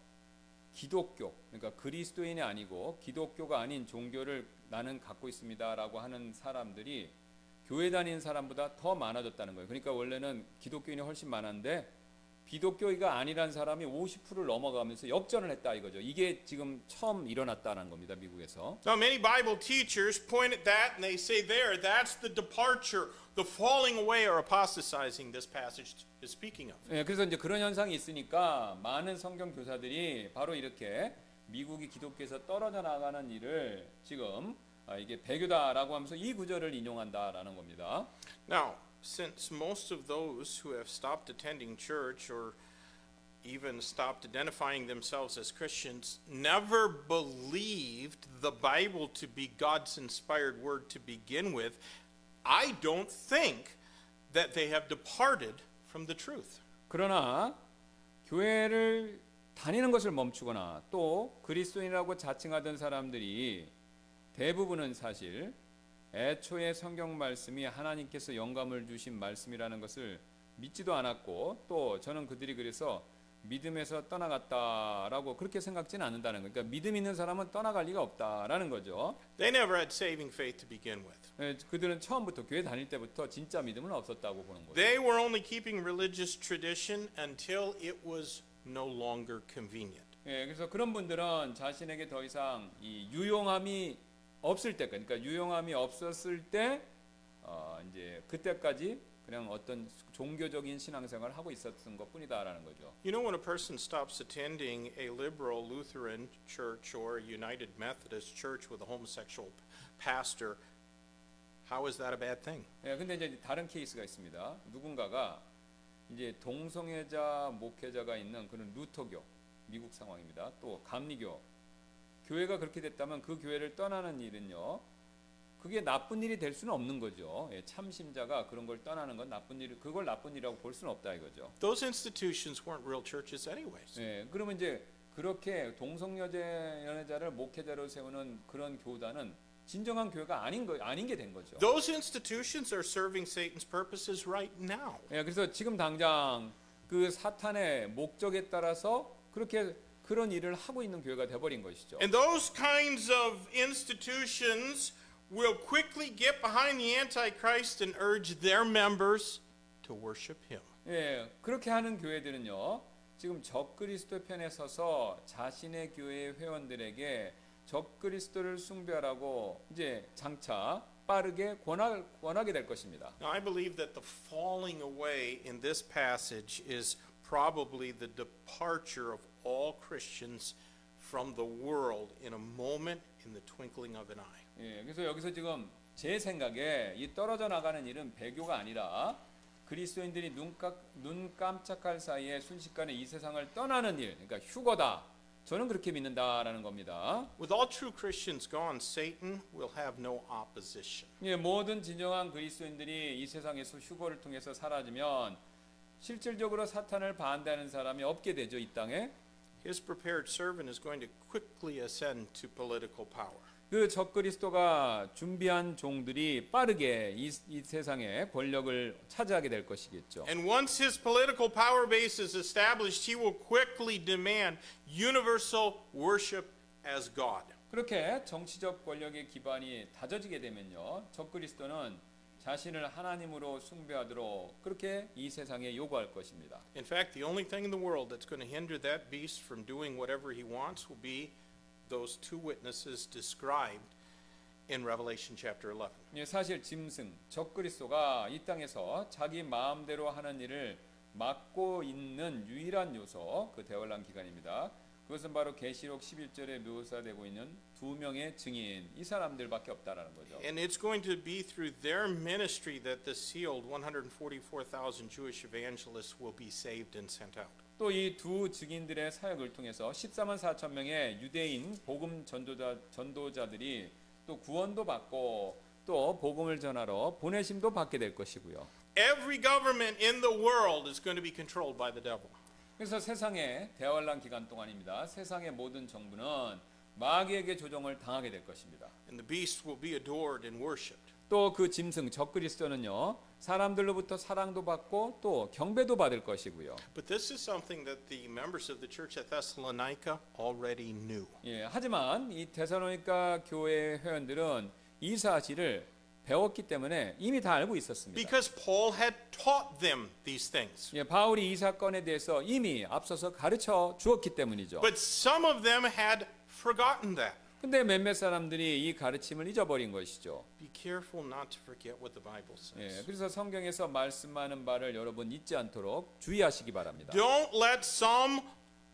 기독교, 그러니까 그리스도인이 아니고 기독교가 아닌 종교를 나는 갖고 있습니다라고 하는 사람들이 교회 다니는 사람보다 더 많아졌다는 거예요. 그러니까 원래는 기독교인이 훨씬 많았는데 비독교가 아니란 사람이 50%를 넘어가면서 역전을 했다 이거죠. 이게 지금 처음 일어났다는 겁니다, 미국에서. Now, many Bible teachers point at that and they say, there, that's the departure, the falling away or apostatizing this passage is speaking of. 예, 그래서 이제 그런 현상이 있으니까 많은 성경 교사들이 바로 이렇게 미국이 기독교에서 떨어져 나가는 일을 지금 이게 배교다라고 하면서 이 구절을 인용한다라는 겁니다. Now, since most of those who have stopped attending church or even stopped identifying themselves as Christians never believed the Bible to be God's inspired word to begin with, I don't think that they have departed from the truth. 그러나 교회를 다니는 것을 멈추거나 또 그리스도인이라고 자칭하던 사람들이 대부분은 사실 애초에 성경 말씀이 하나님께서 영감을 주신 말씀이라는 것을 믿지도 않았고 또 저는 그들이 그래서 믿음에서 떠나갔다라고 그렇게 생각지는 않는다는 거예요. 그러니까 믿음 있는 사람은 떠나갈 리가 없다라는 거죠. They never had saving faith to begin with. 예, 그들은 처음부터 교회 다닐 때부터 진짜 믿음은 없었다고 보는 거죠. They were only keeping religious tradition until it was no longer convenient. 예, 그래서 그런 분들은 자신에게 더 이상 이 유용함이 없을 때, 그러니까 유용함이 없었을 때, 이제 그때까지 그냥 어떤 종교적인 신앙생활을 하고 있었던 것뿐이다라는 거죠. You know, when a person stops attending a liberal Lutheran church or a United Methodist church with a homosexual pastor, how is that a bad thing? 예, 근데 이제 다른 케이스가 있습니다. 누군가가 이제 동성애자 목회자가 있는 그런 루터교 미국 상황입니다. 또 감리교 교회가 그렇게 됐다면 그 교회를 떠나는 일은요, 그게 나쁜 일이 될 수는 없는 거죠. 예, 참신자가 그런 걸 떠나는 건 나쁜 일, 그걸 나쁜 일이라고 볼 수는 없다 이거죠. Those institutions weren't real churches anyways. 예, 그러면 이제 그렇게 동성연애자를 목회자로 세우는 그런 교단은 진정한 교회가 아닌 게 된 거죠. Those institutions are serving Satan's purposes right now. 예, 그래서 지금 당장 그 사탄의 목적에 따라서 그런 일을 하고 있는 교회가 돼버린 것이죠. And those kinds of institutions will quickly get behind the Antichrist and urge their members to worship him. 예, 그렇게 하는 교회들은요, 지금 적그리스도 편에 서서 자신의 교회 회원들에게 적그리스도를 숭배하라고 이제 장차 빠르게 권하게 될 것입니다. Now, I believe that the falling away in this passage is probably the departure of all Christians from the world in a moment, in the twinkling of an eye. 예, 그래서 여기서 지금 제 생각에 이 떨어져 나가는 일은 배교가 아니라 그리스도인들이 눈 깜짝할 사이에 순식간에 이 세상을 떠나는 일, 그러니까 휴거다. 저는 그렇게 믿는다라는 겁니다. With all true Christians gone, Satan will have no opposition. 예, 모든 진정한 그리스도인들이 이 세상에서 휴거를 통해서 사라지면 실질적으로 사탄을 반대하는 사람이 없게 되죠, 이 땅에. His prepared servant is going to quickly ascend to political power. 그 적그리스도가 준비한 종들이 빠르게 이 세상에 권력을 차지하게 될 것이겠죠. And once his political power base is established, he will quickly demand universal worship as God. 그렇게 정치적 권력의 기반이 다져지게 되면요, 적그리스도는 자신을 하나님으로 숭배하도록 그렇게 이 세상에 요구할 것입니다. In fact, the only thing in the world that's going to hinder that beast from doing whatever he wants will be those two witnesses described in Revelation chapter 11. 예, 사실 짐승, 적그리스도가 이 땅에서 자기 마음대로 하는 일을 막고 있는 유일한 요소, 그 대환란 기간입니다. 그것은 바로 계시록 11절에 묘사되고 있는 두 명의 증인 이 사람들밖에 없다라는 거죠. And it's going to be through their ministry that the sealed 144,000 Jewish evangelists will be saved and sent out. 또 이 두 증인들의 사역을 통해서 14만 4천 명의 유대인 복음 전도자들이 또 구원도 받고 또 복음을 전하러 보내심도 받게 될 것이고요. Every government in the world is going to be controlled by the devil. 그래서 세상의 대환란 기간 동안입니다. 세상의 모든 정부는 마귀에게 조종을 당하게 될 것입니다. And the beast will be adored and worshipped. 또 그 짐승 적그리스도는요 사람들로부터 사랑도 받고 또 경배도 받을 것이고요. But this is something that the members of the church at Thessalonica already knew. 예, 하지만 이 데살로니가 교회 회원들은 이 사실을 배웠기 때문에 이미 다 알고 있었습니다. Because Paul had taught them these things. 예, 바울이 이 사건에 대해서 이미 앞서서 가르쳐 주었기 때문이죠. But some of them had forgotten that. 근데 몇몇 사람들이 이 가르침을 잊어버린 것이죠. Be careful not to forget what the Bible 예, says. 그래서 성경에서 말씀하는 바를 여러분 잊지 않도록 주의하시기 바랍니다. Don't let some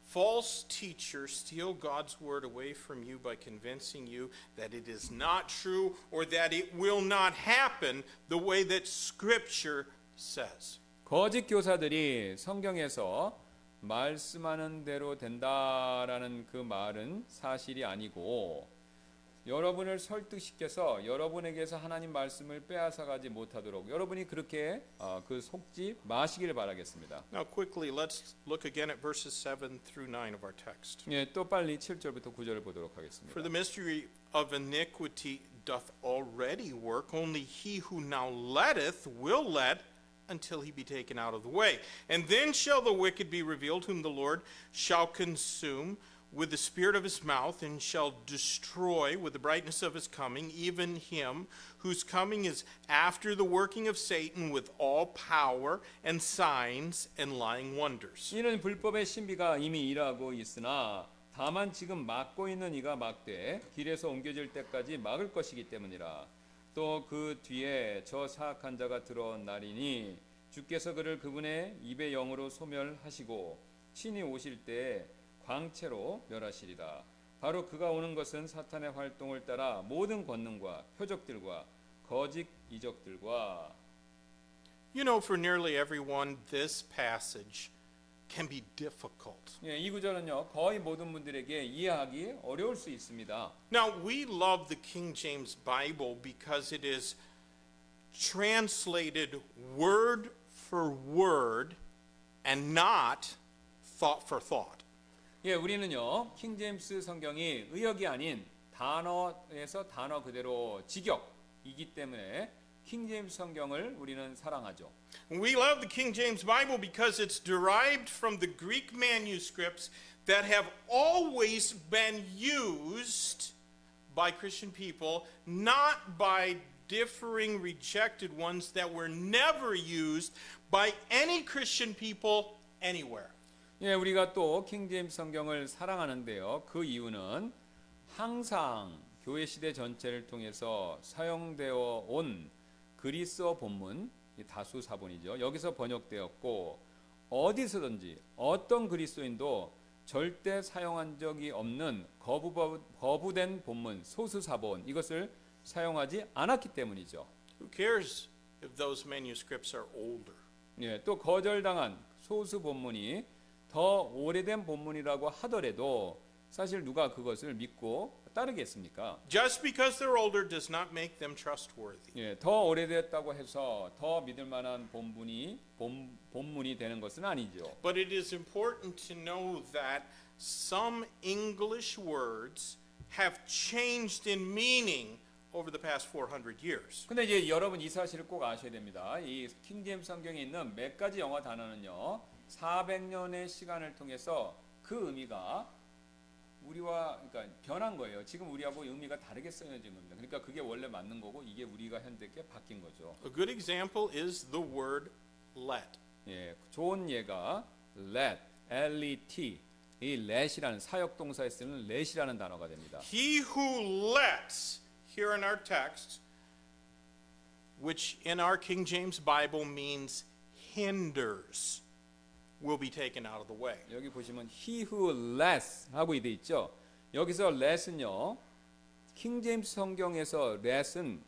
false teacher steal God's word away from you by convincing you that it is not true or that it will not happen the way that Scripture says. 거짓 교사들이 성경에서 말씀하는 대로 된다라는 그 말은 사실이 아니고 여러분을 설득시켜서 여러분에게서 하나님 말씀을 빼앗아가지 못하도록 여러분이 그렇게 그 속지 마시기를 바라겠습니다. Now quickly let's look again at verses 7 through 9 of our text. 예, 또 빨리 7절부터 9절을 보도록 하겠습니다. For the mystery of iniquity doth already work, only he who now letteth will let until he be taken out of the way. And then shall the wicked be revealed, whom the Lord shall consume with the spirit of his mouth, and shall destroy with the brightness of his coming, even him whose coming is after the working of Satan with all power and signs and lying wonders. 이는 불법의 신비가 이미 일하고 있으나 다만 지금 막고 있는 이가 막되 길에서 옮겨질 때까지 막을 것이기 때문이라. 또 그 뒤에 저 사악한 자가 드러나리니 주께서 그를 그분의 입의 영으로 소멸하시고 친히 오실 때에 광채로 멸하시리라. 바로 그가 오는 것은 사탄의 활동을 따라 모든 권능과 표적들과 거짓 이적들과. You know, for nearly everyone, this passage can be difficult. 예, 이 구절은요 거의 모든 분들에게 이해하기 어려울 수 있습니다. Now, we love the King James Bible because it is translated word for word and not thought for thought. 예, 우리는요 킹제임스 성경이 의역이 아닌 단어에서 단어 그대로 직역이기 때문에 킹제임스 성경을 우리는 사랑하죠. We love the King James Bible because it's derived from the Greek manuscripts that have always been used by Christian people, not by differing rejected ones that were never used by any Christian people anywhere. 예, 우리가 또 킹제임스 성경을 사랑하는데요. 그 이유는 항상 교회 시대 전체를 통해서 사용되어 온 그리스어 본문, 다수 사본이죠. 여기서 번역되었고 어디서든지 어떤 그리스도인도 절대 사용한 적이 없는 거부된 본문, 소수 사본 이것을 사용하지 않았기 때문이죠. Who cares if those manuscripts are older? 예, 또 거절당한 소수 본문이 더 오래된 본문이라고 하더라도 사실 누가 그것을 믿고 따르겠습니까? Just because they're older does not make them trustworthy. 예, 더 오래됐다고 해서 더 믿을 만한 본문이 되는 것은 아니죠. But it is important to know that some English words have changed in meaning over the past 400 years. 근데 이제 여러분 이 사실을 꼭 아셔야 됩니다. 이 킹제임스 성경에 있는 몇 가지 영어 단어는요. 400년의 시간을 통해서 그 의미가 우리와 그러니까 변한 거예요. 지금 우리하고 의미가 다르게 쓰여진 겁니다. 그러니까 그게 원래 맞는 거고 이게 우리가 현대께 바뀐 거죠. A good example is the word let. 예, 좋은 예가 let, L-E-T, 이 let이라는 사역 동사에 쓰는 let이라는 단어가 됩니다. He who lets, here in our text, which in our King James Bible means hinders. will be taken out of the way. 여기 보시면 he who lets 하고 돼 있죠. 여기서 let은요. 킹 제임스 성경에서 let은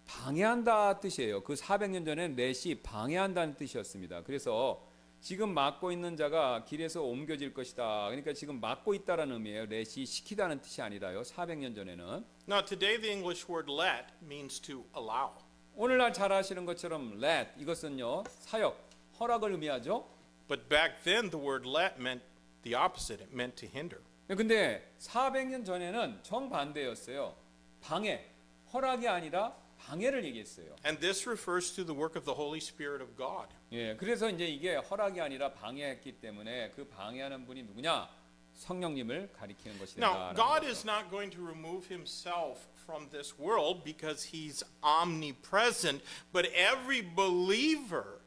방해한다 뜻이에요. 그 400년 전에 let이 방해한다는 뜻이었습니다. 그래서 지금 막고 있는 자가 길에서 옮겨질 것이다. 그러니까 지금 막고 있다라는 의미예요. let이 시키다는 뜻이 아니라요. 400년 전에는. Now, today the English word let means to allow. 오늘날 잘 아시는 것처럼 let 이것은요. 사역, 허락을 의미하죠. But back then the word let meant the opposite. It meant to hinder. 근데 400년 전에는 정반대였어요. 방해, 허락이 아니라 방해를 얘기했어요. And this refers to the work of the Holy Spirit of God. 예, 그래서 이제 이게 허락이 아니라 방해했기 때문에 그 방해하는 분이 누구냐? 성령님을 가리키는 것이 Now, 된다. God is not going to remove himself from this world because he's omnipresent, but every believer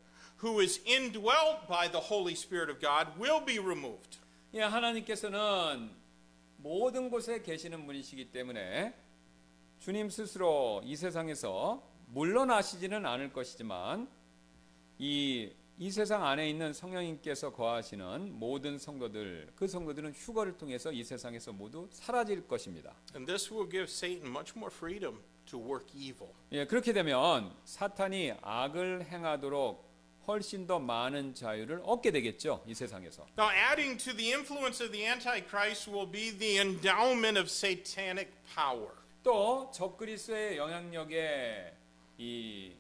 who is indwelt by the Holy Spirit of God will be removed. 예, 하나님께서는 모든 곳에 계시는 분이시기 때문에 주님 스스로 이 세상에서 물러나시지는 않을 것이지만 이 세상 안에 있는 성령님께서 거하시는 모든 성도들, 그 성도들은 휴거를 통해서 이 세상에서 모두 사라질 것입니다. And this will give Satan much more freedom to work evil. 예, 그렇게 되면 사탄이 악을 행하도록 훨씬 더 많은 자유를 얻게 되겠죠, 이 세상에서. Now, adding to the influence of the Antichrist will be the endowment of satanic power. 또 적그리스도의 영향력에 이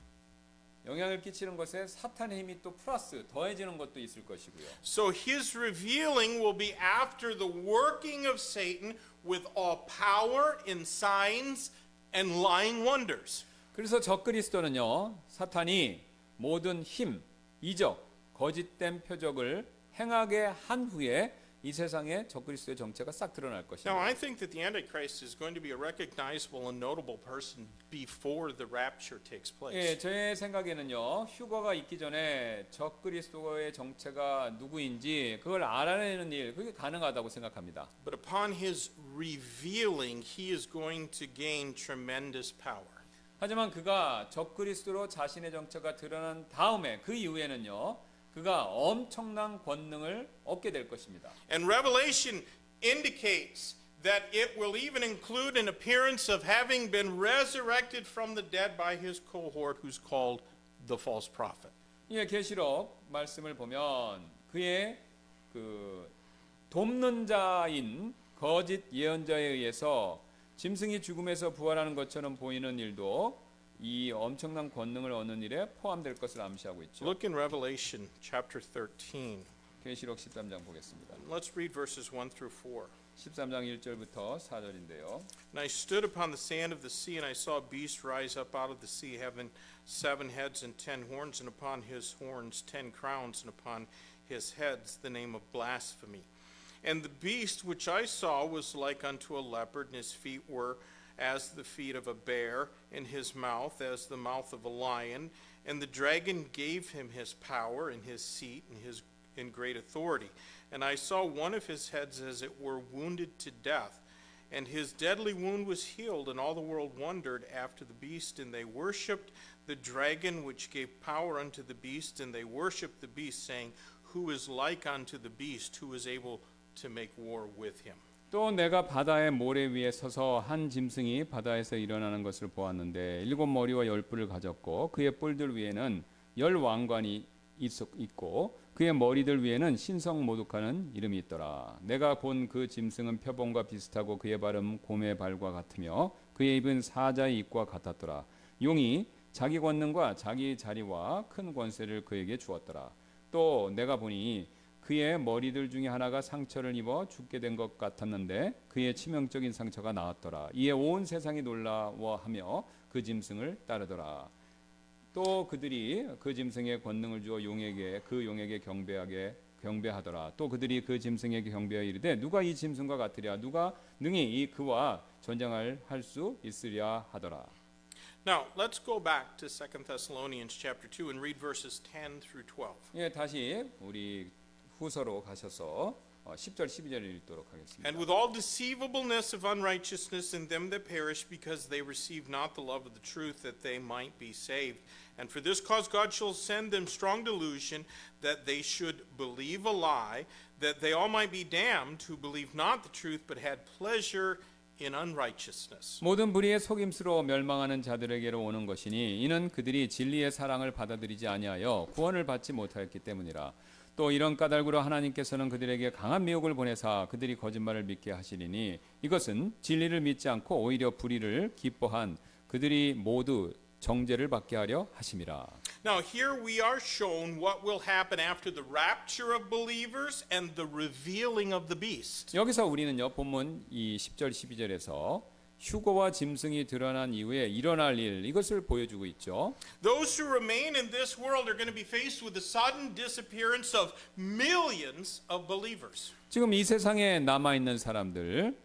영향을 끼치는 것에 사탄의 힘이 또 플러스 더해지는 것도 있을 것이고요. So his revealing will be after the working of Satan with all power in signs and lying wonders. 그래서 적그리스도는요, 사탄이 모든 힘, 이적, 거짓된 표적을 행하게 한 후에 이 세상에 적그리스도의 정체가 싹 드러날 Now, 것입니다. I think that the Antichrist is going to be a recognizable and notable person before the rapture takes place. 예, 제 생각에는요, 휴거가 있기 전에 적그리스도의 정체가 누구인지 그걸 알아내는 일, 그게 가능하다고 생각합니다. But upon his revealing, he is going to gain tremendous power. 하지만 그가 적그리스도로 자신의 정체가 드러난 다음에 그 이후에는요, 그가 엄청난 권능을 얻게 될 것입니다. And Revelation indicates that it will even include an appearance of having been resurrected from the dead by his cohort who's called the false prophet. 예, 계시록 말씀을 보면 그의 그 돕는 자인 거짓 예언자에 의해서 짐승이 죽음에서 부활하는 것처럼 보이는 일도 이 엄청난 권능을 얻는 일에 포함될 것을 암시하고 있죠. Look in Revelation chapter 13. 계시록 13장 보겠습니다. Let's read verses 1 through 4. 13장 1절부터 4절인데요. And I stood upon the sand of the sea, and I saw a beast rise up out of the sea, having 7 heads and 10 horns, and upon his horns 10 crowns, and upon his heads the name of blasphemy. And the beast which I saw was like unto a leopard, and his feet were as the feet of a bear, and his mouth as the mouth of a lion. And the dragon gave him his power and his seat and great authority. And I saw one of his heads as it were wounded to death, and his deadly wound was healed, and all the world wondered after the beast, and they worshipped the dragon which gave power unto the beast, and they worshipped the beast, saying, Who is like unto the beast, who is able to make war with him? 또 내가 바다의 모래 위에 서서 한 짐승이 바다에서 일어나는 것을 보았는데 7 머리와 10 뿔을 가졌고 그의 뿔들 위에는 10 왕관이 있고 그의 머리들 위에는 신성 모독하는 이름이 있더라. 내가 본 그 짐승은 표범과 비슷하고 그의 발은 곰의 발과 같으며 그의 입은 사자의 입과 같았더라. 용이 자기 권능과 자기 자리와 큰 권세를 그에게 주었더라. 또 내가 보니 그의 머리들 중에 하나가 상처를 입어 죽게 된 것 같았는데 그의 치명적인 상처가 나았더라. 이에 온 세상이 놀라워하며 그 짐승을 따르더라. 또 그들이 그 짐승의 권능을 주어 그 용에게 경배하더라. 또 그들이 그 짐승에게 경배하여 이르되 누가 이 짐승과 같으랴? 누가 능히 그와 전쟁을 할 수 있으랴 하더라. Now, let's go back to 2 Thessalonians chapter 2 and read verses 10 through 12. 예, 다시 우리 후서로 가셔서 10절 12절을 읽도록 하겠습니다. And with all deceivableness of unrighteousness in them that perish, because they receive not the love of the truth, that they might be saved. And for this cause God shall send them strong delusion, that they should believe a lie, that they all might be damned, who believed not the truth, but had pleasure in unrighteousness. 모든 불의의 속임수로 멸망하는 자들에게로 오는 것이니 이는 그들이 진리의 사랑을 받아들이지 아니하여 구원을 받지 못하였기 때문이라. 또 이런 까닭으로 하나님께서는 그들에게 강한 미혹을 보내사 그들이 거짓말을 믿게 하시리니 이것은 진리를 믿지 않고 오히려 불의를 기뻐한 그들이 모두 정죄를 받게 하려 하심이라. Now here we are shown what will happen after the rapture of believers and the revealing of the beast. 여기서 우리는요 본문 이 10절 12절에서 휴거와 짐승이 드러난 이후에 일어날 일 이것을 보여주고 있죠. Those who remain in this world are going to be faced with the sudden disappearance of millions of believers. 지금 이 세상에 남아 있는 사람들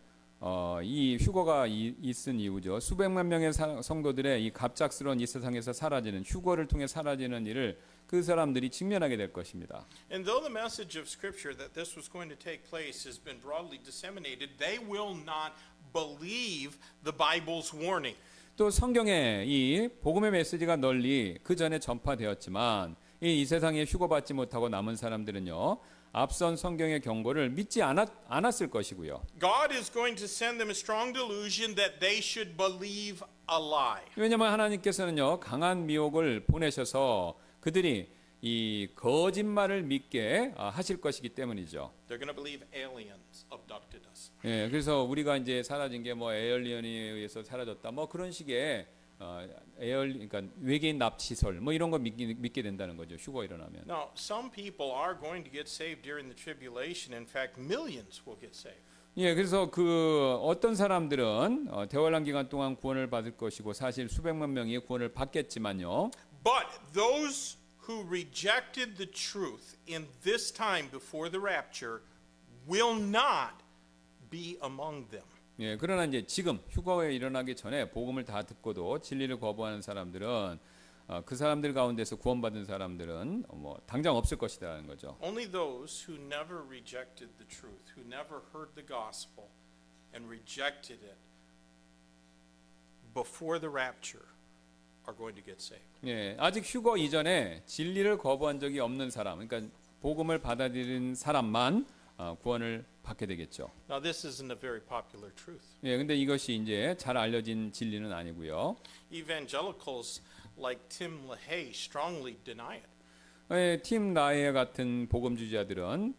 이 휴거가 있은 이후죠. 수백만 명의 성도들의 이 갑작스러운 이 세상에서 사라지는 휴거를 통해 사라지는 일을 그 사람들이 직면하게 될 것입니다. And though the message of Scripture that this was going to take place has been broadly disseminated, they will not believe the Bible's warning. 또 성경에 이 복음의 메시지가 널리 그 전에 전파되었지만 이 세상에 휴거받지 못하고 남은 사람들은요. 앞선 성경의 경고를 믿지 않았을 것이고요. God is going to send them a strong delusion that they should believe a lie. 왜냐하면 하나님께서는요 강한 미혹을 보내셔서 그들이 이 거짓말을 믿게 하실 것이기 때문이죠. They're going to believe aliens abducted us. 예, 그래서 우리가 이제 사라진 게 뭐 에얼리언에 의해서 사라졌다, 뭐 그런 식의 그러니까 외계인 납치설 뭐 이런 거 믿게 된다는 거죠. 휴거 일어나면. Now, some people are going to get saved during the tribulation. In fact, millions will get saved. 예, 그래서 그 어떤 사람들은 대환란 기간 동안 구원을 받을 것이고 사실 수백만 명이 구원을 받겠지만요. But those who rejected the truth in this time before the rapture will not be among them. 예, 그러나 이제 지금 휴거에 일어나기 전에 복음을 다 듣고도 진리를 거부하는 사람들은 그 사람들 가운데서 구원받은 사람들은 뭐 당장 없을 것이라는 거죠. Only those who never rejected the truth, who never heard the gospel and rejected it before the rapture are going to get saved. 예, 아직 휴거 이전에 진리를 거부한 적이 없는 사람, 그러니까 복음을 받아들인 사람만 구원을 받게 되겠죠. Now this isn't a very popular truth. 예, 근데 이것이 이제 잘 알려진 진리는 아니고요. Evangelicals like Tim LaHaye strongly deny it. 예, 팀 라이에 같은 복음주의자들은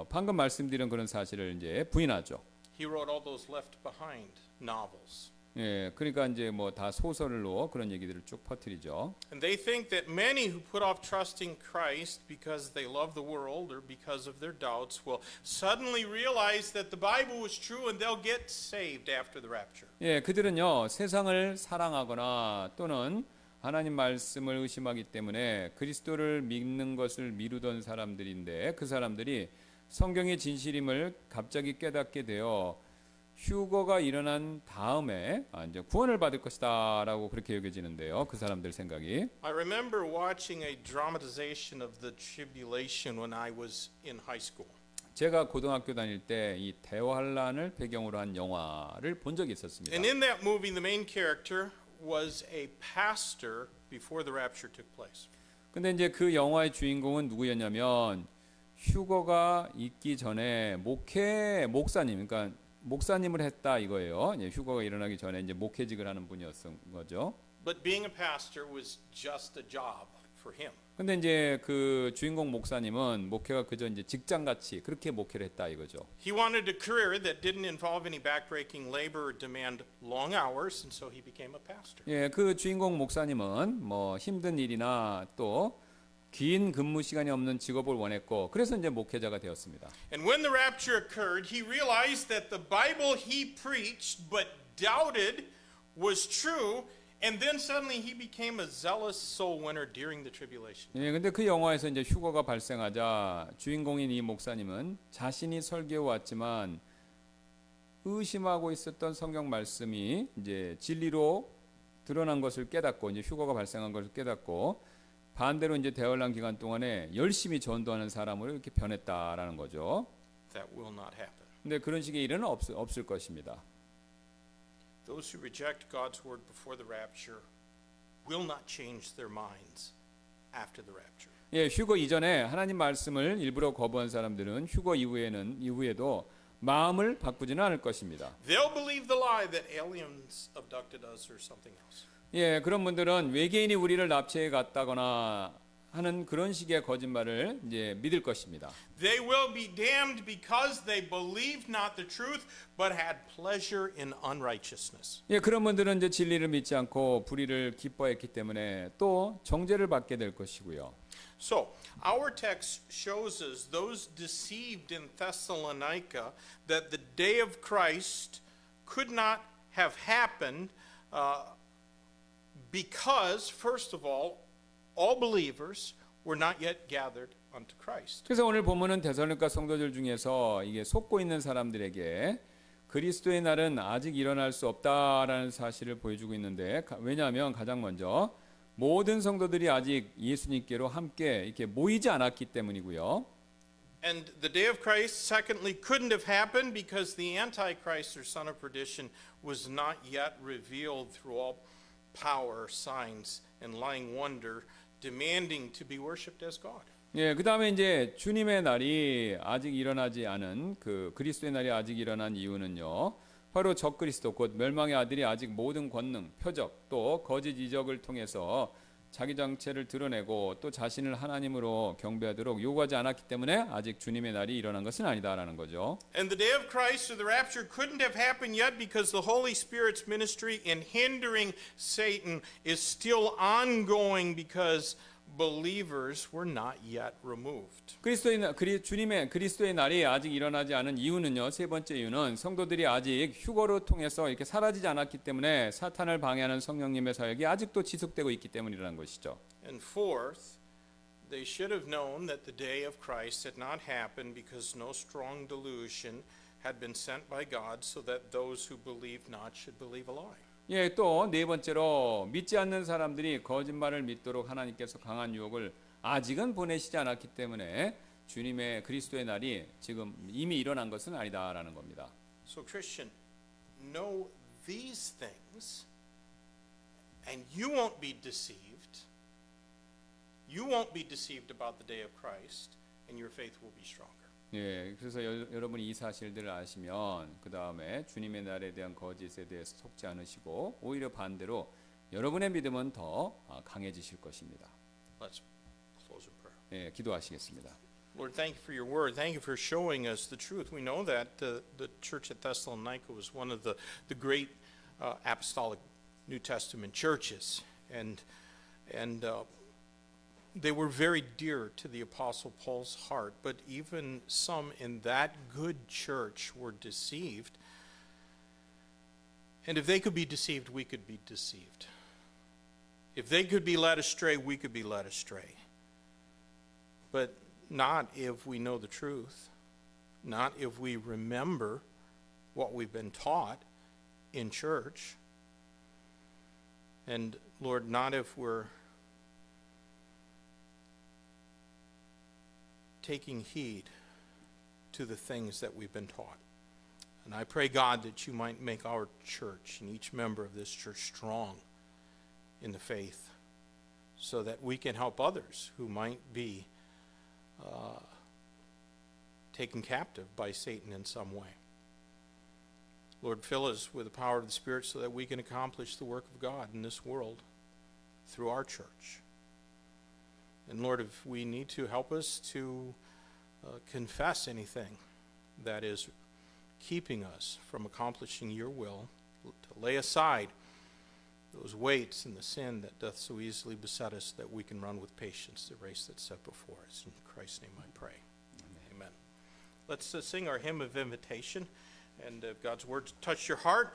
방금 말씀드린 그런 사실을 이제 부인하죠. He wrote all those Left Behind novels. 예, 그러니까 이제 뭐 다 소설로 그런 얘기들을 쭉 퍼뜨리죠. And they think that many who put off trusting Christ because they love the world or because of their doubts will suddenly realize that the Bible was true and they'll get saved after the rapture. 예, 그들은요 세상을 사랑하거나 또는 하나님 말씀을 의심하기 때문에 그리스도를 믿는 것을 미루던 사람들인데 그 사람들이 성경의 진실임을 갑자기 깨닫게 되어 휴거가 일어난 다음에 이제 구원을 받을 것이다라고 그렇게 여겨지는데요. 그 사람들 생각이. I remember watching a dramatization of the tribulation when I was in high school. 제가 고등학교 다닐 때 이 대환란을 배경으로 한 영화를 본 적이 있었습니다. And in that movie the main character was a pastor before the rapture took place. 근데 이제 그 영화의 주인공은 누구였냐면 휴거가 있기 전에 목사님, 그러니까 목사님을 했다 이거예요. 휴거가 일어나기 전에 이제 목회직을 하는 분이었던 거죠. But being a pastor was just a job for him. 근데 이제 그 주인공 목사님은 목회가 그저 이제 직장같이 그렇게 목회를 했다 이거죠. He wanted a career that didn't involve any backbreaking labor or demand long hours, and so he became a pastor. 예, 그 주인공 목사님은 뭐 힘든 일이나 또 긴 근무 시간이 없는 직업을 원했고 그래서 이제 목회자가 되었습니다. And when the rapture occurred, he realized that the Bible he preached but doubted was true, and then suddenly he became a zealous soul winner during the tribulation. 예, 근데 그 영화에서 이제 휴거가 발생하자 주인공인 이 목사님은 자신이 설교해 왔지만 의심하고 있었던 성경 말씀이 이제 진리로 드러난 것을 깨닫고 이제 휴거가 발생한 것을 깨닫고 반대로 이제 대환란 기간 동안에 열심히 전도하는 사람으로 이렇게 변했다라는 거죠. that will not happen. 근데 그런 식의 일은 없을 것입니다. Those who reject God's word before the rapture will not change their minds after the rapture. 예, 휴거 이전에 하나님 말씀을 일부러 거부한 사람들은 휴거 이후에도 마음을 바꾸지는 않을 것입니다. They'll believe the lie that aliens abducted us or something else. 예, 그런 분들은 외계인이 우리를 납치해 갔다거나 하는 그런 식의 거짓말을 이제 믿을 것입니다. They will be damned because they believed not the truth but had pleasure in unrighteousness. 예, 그런 분들은 이제 진리를 믿지 않고 불의를 기뻐했기 때문에 또 정죄를 받게 될 것이고요. So, our text shows us those deceived in Thessalonica that the day of Christ could not have happened because, first of all believers were not yet gathered unto Christ. 그래서 오늘 본문은 데살로니가 성도들 중에서 이게 속고 있는 사람들에게 그리스도의 날은 아직 일어날 수 없다라는 사실을 보여주고 있는데, 왜냐하면 가장 먼저 모든 성도들이 아직 예수님께로 함께 이렇게 모이지 않았기 때문이고요. And the day of Christ, secondly, couldn't have happened because the Antichrist or son of perdition was not yet revealed through all power, signs, and lying wonder, demanding to be worshipped as God. 예, 그다음에 이제 주님의 날이 아직 일어나지 않은 그 그리스도의 날이 아직 일어난 이유는요. 바로 적그리스도 곧 멸망의 아들이 아직 모든 권능, 표적 또 거짓 이적을 통해서 자기 정체를 드러내고 또 자신을 하나님으로 경배하도록 요구하지 않았기 때문에 아직 주님의 날이 일어난 것은 아니다라는 거죠. And the day of Christ or the rapture couldn't have happened yet because the Holy Spirit's ministry in hindering Satan is still ongoing because believers were not yet removed. 주님의 그리스도의 날이 아직 일어나지 않은 이유는요. 세 번째 이유는 성도들이 아직 휴거로 통해서 이렇게 사라지지 않았기 때문에 사탄을 방해하는 성령님의 사역이 아직도 지속되고 있기 때문이라는 것이죠. And fourth, they should have known that the day of Christ had not happened because no strong delusion had been sent by God so that those who believed not should believe a lie. 예, 또 네 번째로 믿지 않는 사람들이 거짓말을 믿도록 하나님께서 강한 유혹을 아직은 보내시지 않았기 때문에 주님의 그리스도의 날이 지금 이미 일어난 것은 아니다라는 겁니다. So Christian, know these things and you won't be deceived. You won't be deceived about the day of Christ and your faith will be stronger. 예, 그래서 여러분이 이 사실들을 아시면 그 다음에 주님의 날에 대한 거짓에 대해서 속지 않으시고 오히려 반대로 여러분의 믿음은 더 강해지실 것입니다. Let's close in prayer. 예, 기도하시겠습니다. Lord, thank you for your word. Thank you for showing us the truth. We know that the church at Thessalonica was one of the great apostolic New Testament churches, and they were very dear to the Apostle Paul's heart, but even some in that good church were deceived. And if they could be deceived, we could be deceived. If they could be led astray, we could be led astray. But not if we know the truth, not if we remember what we've been taught in church, and Lord, not if we're taking heed to the things that we've been taught. And I pray, God, that you might make our church and each member of this church strong in the faith so that we can help others who might be taken captive by Satan in some way. Lord, fill us with the power of the Spirit so that we can accomplish the work of God in this world through our church. And Lord, if we need to, help us to confess anything that is keeping us from accomplishing your will, to lay aside those weights and the sin that doth so easily beset us, that we can run with patience the race that's set before us. In Christ's name I pray. Amen. Let's sing our hymn of invitation. And if God's words touch your heart,